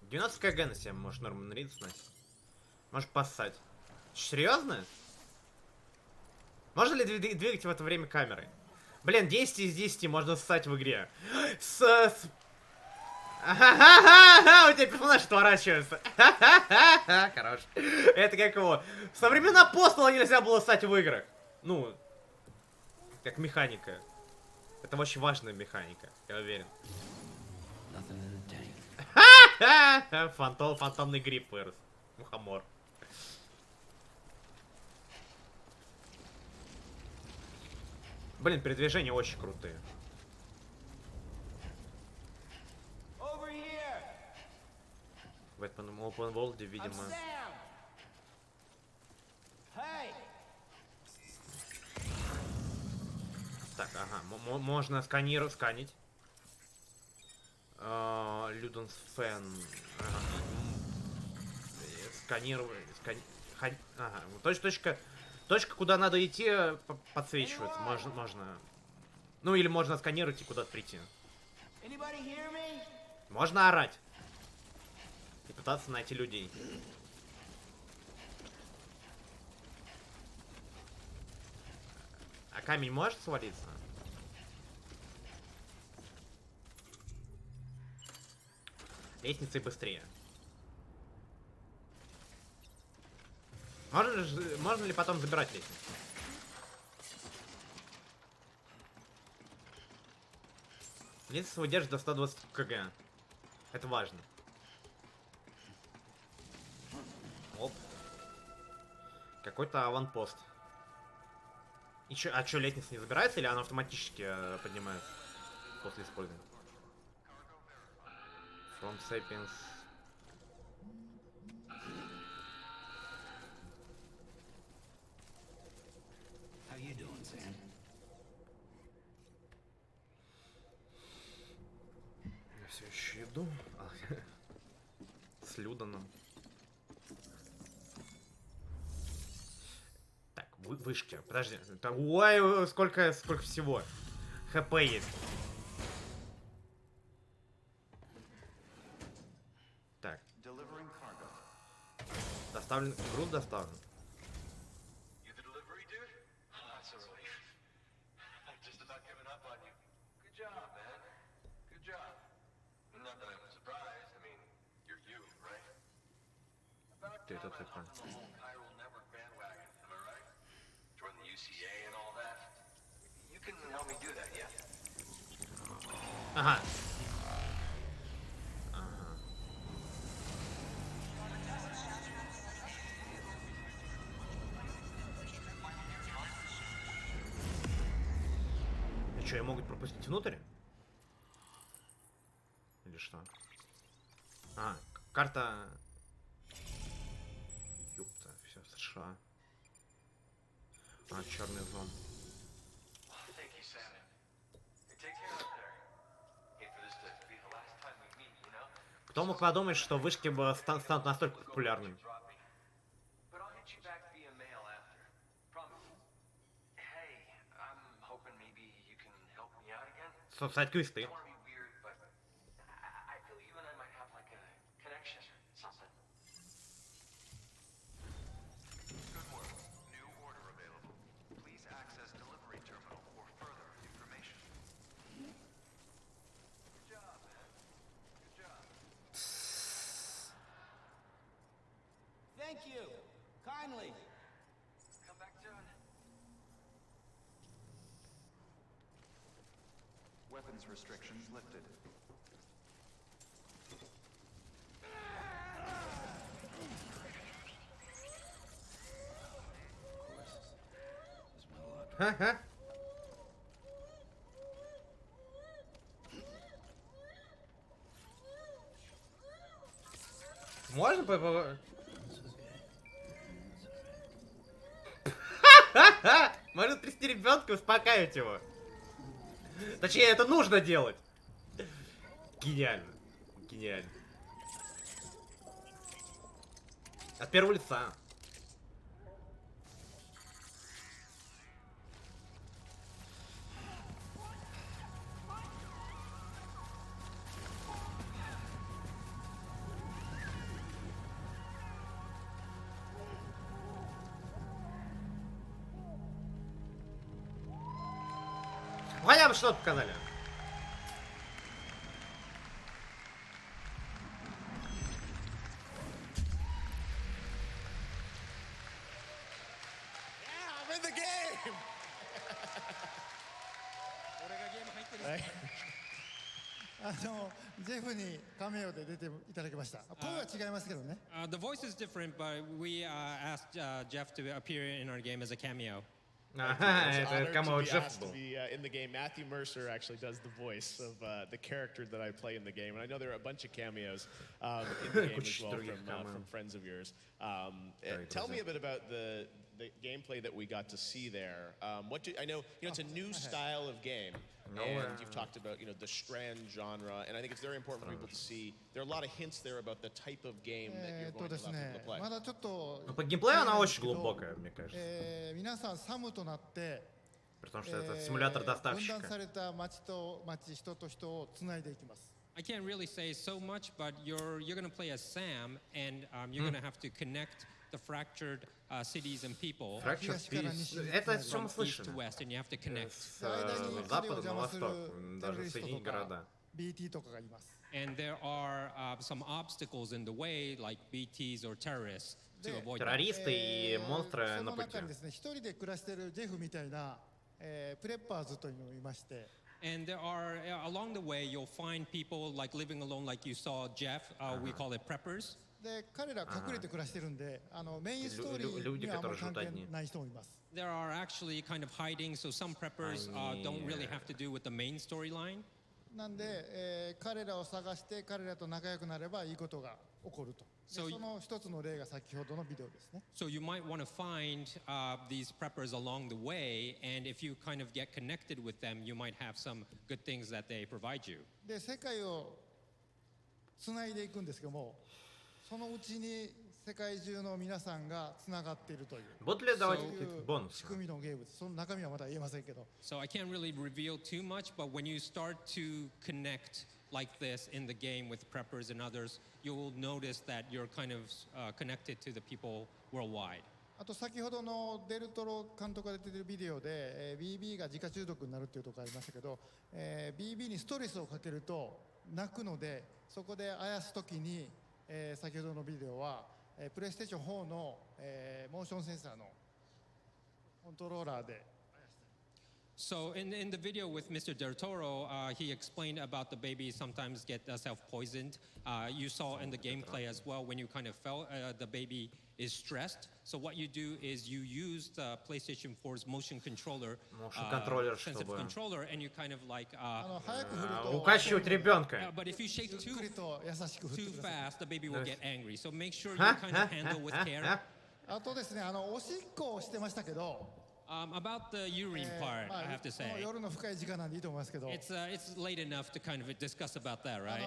90 кг на себя можешь нормально рейд сносить. Можешь поссать. Серьезно? Можно ли двигать в это время камерой? Блин, 10 из 10 можно ссать в игре. Ага, у тебя персонаж отворачивается. Хорош. Это как его... Со времен Апостола нельзя было ссать в играх. Ну... Как механика. Это очень важная механика, я уверен. Фантомный гриб вырос. Мухомор. Блин, передвижения очень крутые. В этом Open World, видимо... Так, ага, можно сканить. Люденс Фэн. Сканировать. Ага, точка, куда надо идти, подсвечивается. Можно. Ну или можно сканировать и куда-то прийти. Можно орать. И пытаться найти людей. А камень может свалиться? Лестницей быстрее. Можно ли потом забирать лестницу? Лестница выдержит до 120 кг. Это важно. Оп. Какой-то аванпост. И чё, а что, лестница не забирается или она автоматически поднимается после использования? From Sapiens. How you doing, Sam? Я все еще иду. С Люданом. Так, вышки. Подожди. Ой, сколько всего. ХП есть. Так. Доставлен. Груз доставлен. Это ты понял. Ага. И что, я могут пропустить внутрь? Или что? А, карта... Ёпта, все, США. А, черный зон. Кто мог подумать, что вышки станут настолько популярными? Сайд-квесты. Thank you. Kindly. Come back soon. Weapons restrictions lifted. Ха-ха. Можно по... Можно трясти ребенка и успокаивать его. Точнее, это нужно делать. Гениально. Гениально. От первого лица. Хотя бы что-то показали. I'm in the game! ジェフにカメオで出ていただきました。声は違いますけどね。The voice is different, but we asked Jeff to appear in our game as a cameo. It's come out just to be in the game. Matthew Mercer actually does the voice of the character that I play in the game, and I know there are a bunch of cameos in the game as well from friends of yours. Tell me a bit about the gameplay that we got to see there. I know it's a new style of game, and you've talked about the Strand genre, and I think it's very important for people to see. There are a lot of hints there about the type of game that you're going to allow people to play. まだちょっと По геймплею она очень глубокая, мне кажется. 皆さんサムとなって Потому что это симулятор доставщика. 分断された町と町、人と人をつないでいきます。I can't really say so much, but you're going to play as Sam, and you're going to have to connect the fractured cities and people. Fractured cities. Это все мы east to west, and you have to connect. С запада на восток, даже соединить города. BT とかがいます。And there are some obstacles in the way, like BTs or terrorists, to avoid. Террористы и монстры на пути. その中にですね、一人で暮らしているジェフみたいなプレッパーズというのがいまして。And there are along the way you'll find people like living alone, like you saw Jeff. We call it preppers. で彼ら隠れて暮らしてるんで、メインストーリーにはあんまり関係ない人もいます。There are actually kind of hiding, so some preppers don't really have to do with the main storyline. なんで、彼らを探して彼らと仲良くなればいいことが起こると。その一つの例が先ほどのビデオですね。So you might want to find these preppers along the way, and if you kind of get connected with them, you might have some good things that they provide you. で、世界をつないでいくんですけども、そのうちに世界中の皆さんがつながっているという。仕組みのゲームです。その中身はまだ言えませんけど。So I can't really reveal too much, but when you start to connect like this in the game with preppers and others, you will notice that you're kind of connected to the people worldwide. あと先ほどのデルトロ監督が出ているビデオで、BB が自家中毒になるっていうところありましたけど、BB にストレスをかけると泣くので、そこであやすときに、先ほどのビデオは、プレイステーション4の、モーションセンサーのコントローラーで。So in the video with Mr. Del Toro, he explained about the baby sometimes get self-poisoned. You saw in the gameplay as well when you kind of felt the baby is stressed. So what you do is you use the PlayStation 4's motion controller, sensitive controller, and you kind of like укачивать ребенка. But if you shake too fast, the baby will get angry. So make sure you kind of handle with care. あとですね、おしっこをしてましたけど。About the urine part, I have to say. 夜の深い時間なんでいいと思いますけど。It's late enough to kind of discuss about that, right?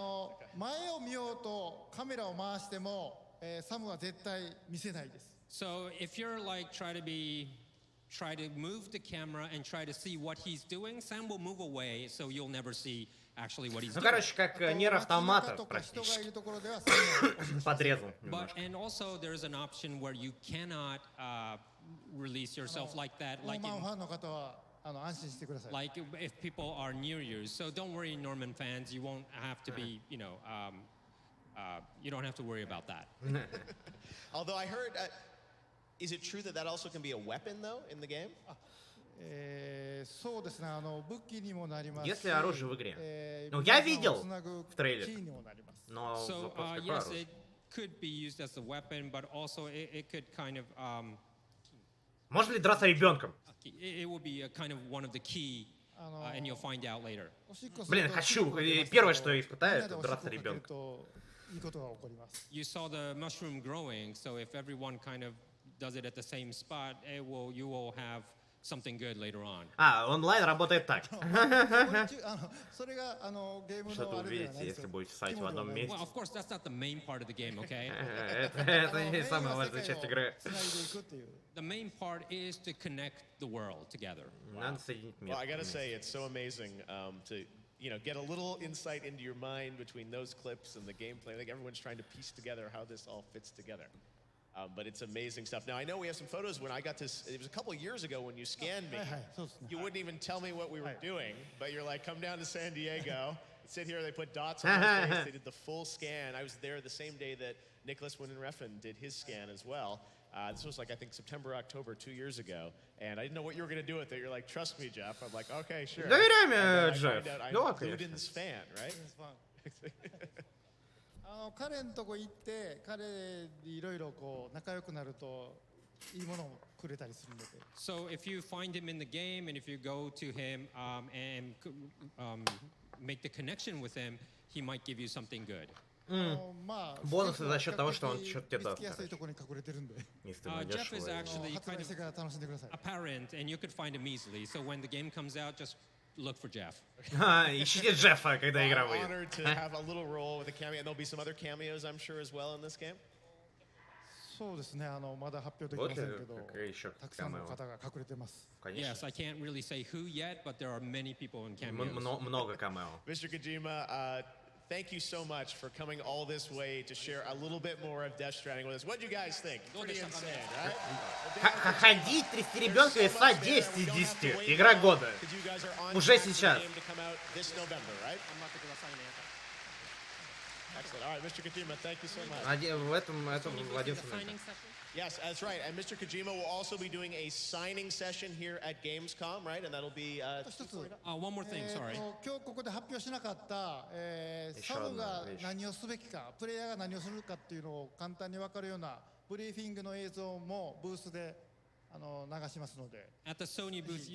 前を見ようとカメラを回しても、サムは絶対見せないです。So if you're like try to be try to move the camera and try to see what he's doing, Sam will move away, so you'll never see actually what he's doing. Короче, как Нир Автомата практически. Подрезал немножко. And also there's an option where you cannot release yourself like that, like if people are near you. So don't worry, Norman fans, you won't have to be, you don't have to worry about that. Although I heard, is it true that that also can be a weapon though in the game? Если оружие в игре. Ну, я видел в трейлере. Но yes, it could be used as a weapon, but also it could kind of можно ли драться ребенком? It will be a kind of one of the key, and you'll find out later. Блин, хочу. Первое, что я испытаю, это драться ребенком. You saw the mushroom growing, so if everyone kind of does it at the same spot, you will have something good later on. Онлайн работает так. Что-то увидите, если будете ссать в одном месте. Well, of course, that's not the main part of the game, okay? Это не самая важная часть игры. The main part is to connect the world together. Надо соединить мир. Well, I gotta say, it's so amazing to get a little insight into your mind between those clips and the gameplay. I think everyone's trying to piece together how this all fits together. But it's amazing stuff. Now, I know we have some photos when I got this. It was a couple of years ago when you scanned me. You wouldn't even tell me what we were doing, but you're like, come down to San Diego. Sit here, they put dots on my face. They did the full scan. I was there the same day that Nicholas Winden-Refn did his scan as well. This was like, I think, September, October, 2 years ago. And I didn't know what you were going to do with it. You're like, trust me, Jeff. I'm like, okay, sure. Доверяй мне, Джефф. I'm Luden's fan, right? 彼のとこ行って彼にいろいろこう仲良くなるといいものをくれたりするので。So if you find him in the game and if you go to him and make the connection with him, he might give you something good. Бонусы за счет того, что он что-то тебе даст. Jeff is actually kind of apparent, and you could find him easily. So when the game comes out, just look for Jeff. Ищите Джеффа, когда игра выйдет. I'm honored to have a little role with a cameo, and there'll be some other cameos, I'm sure, as well in this game. そうですね、まだ発表できませんけど、たくさんの方が隠れてます。Yes, I can't really say who yet, but there are many people in cameos. Много камео. Mr. Kojima, thank you so much for coming all this way to share a little bit more of Death Stranding with us. What do you guys think? Pretty insane, right? Ходить, трясти ребенка и ссать 10 из 10. Игра года. Уже сейчас. Excellent. All right, Mr. Kojima, thank you so much. В этом Владимир. Yes, that's right. And Mr. Kojima will also be doing a signing session here at Gamescom, right? And that'll be... one more thing, sorry. 今日ここで発表しなかった、サムが何をすべきか、プレイヤーが何をするかっていうのを簡単に分かるようなブリーフィングの映像もブースで流しますので。At the Sony booth,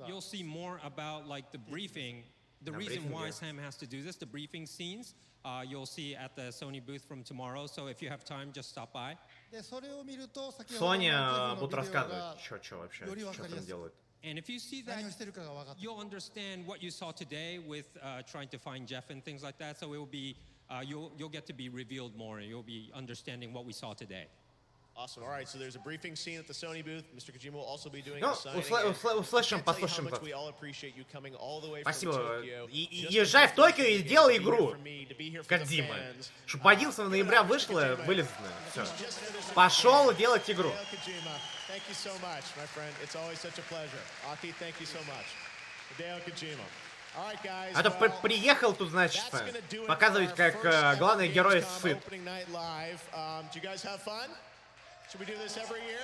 you'll see more about like the briefing. The reason why Sam has to do this, the briefing scenes, you'll see at the Sony booth from tomorrow. So if you have time, just stop by. Соня будет рассказывать, что вообще, что там делают. And if you see that, you'll understand what you saw today with trying to find Jeff and things like that. So it will be, you'll get to be revealed more, and you'll be understanding what we saw today. Awesome. All right, so there's a briefing scene at the Sony booth. Mr. Kojima will also be doing a signing. Услышим, послушаем. Спасибо. Езжай в Токио и делай игру. Кодзима. Чтобы 11 ноября вышло, вылезано. Все. Пошел делать игру. Thank you so much, my friend. It's always such a pleasure. Aki, thank you so much. Hideo Kojima. All right, guys. А то приехал тут, значит, показывать, как главный герой сыт. Should we do this every year?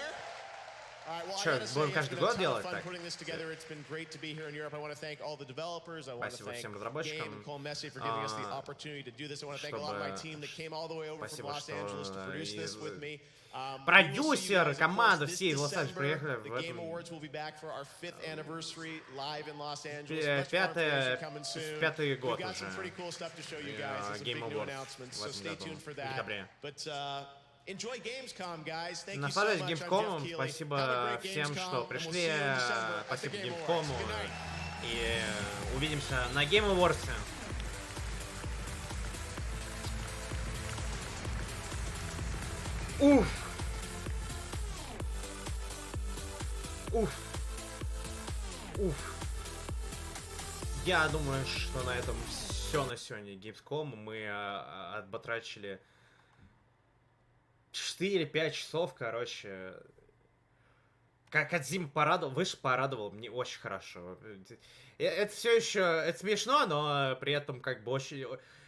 All right, well, Что, будем каждый год делать так? It's been great to be here in Europe. I want to thank all the developers. I want to thank Game and Cole Messi for giving us the opportunity to do this. I want to thank a lot of my team that came all the way over from Los Angeles to produce this with me. Продюсер, команда, все из Лос-Анджелеса приехали в The Game Awards will be back for our 5th anniversary live in Los Angeles. Пятый год уже. Game Awards so stay tuned for that. But enjoy Gamescom, guys. Thank you so much. Наслаждайтесь Gamescom. Спасибо всем, что пришли. Спасибо Gamescom. И увидимся на Game Awards. Уф. Я думаю, что на этом все на сегодня. Gamescom мы отбатрачили 4-5 часов, короче. Как Кодзима порадовал, порадовал, мне очень хорошо. Это все еще, это смешно, но при этом как бы очень...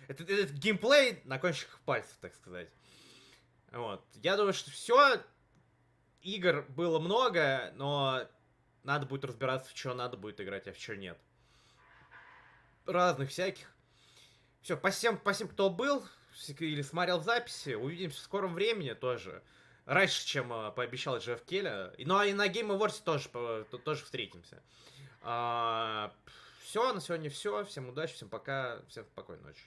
Это геймплей на кончиках пальцев, так сказать. Вот. Я думаю, что все, игр было много, но надо будет разбираться, в что надо будет играть, а в что нет. Разных всяких. Все, спасибо, кто был или смотрел в записи. Увидимся в скором времени тоже. Раньше, чем пообещал Джефф Келли. Ну, и на Game Awards тоже встретимся. Все, на сегодня все. Всем удачи, всем пока, всем спокойной ночи.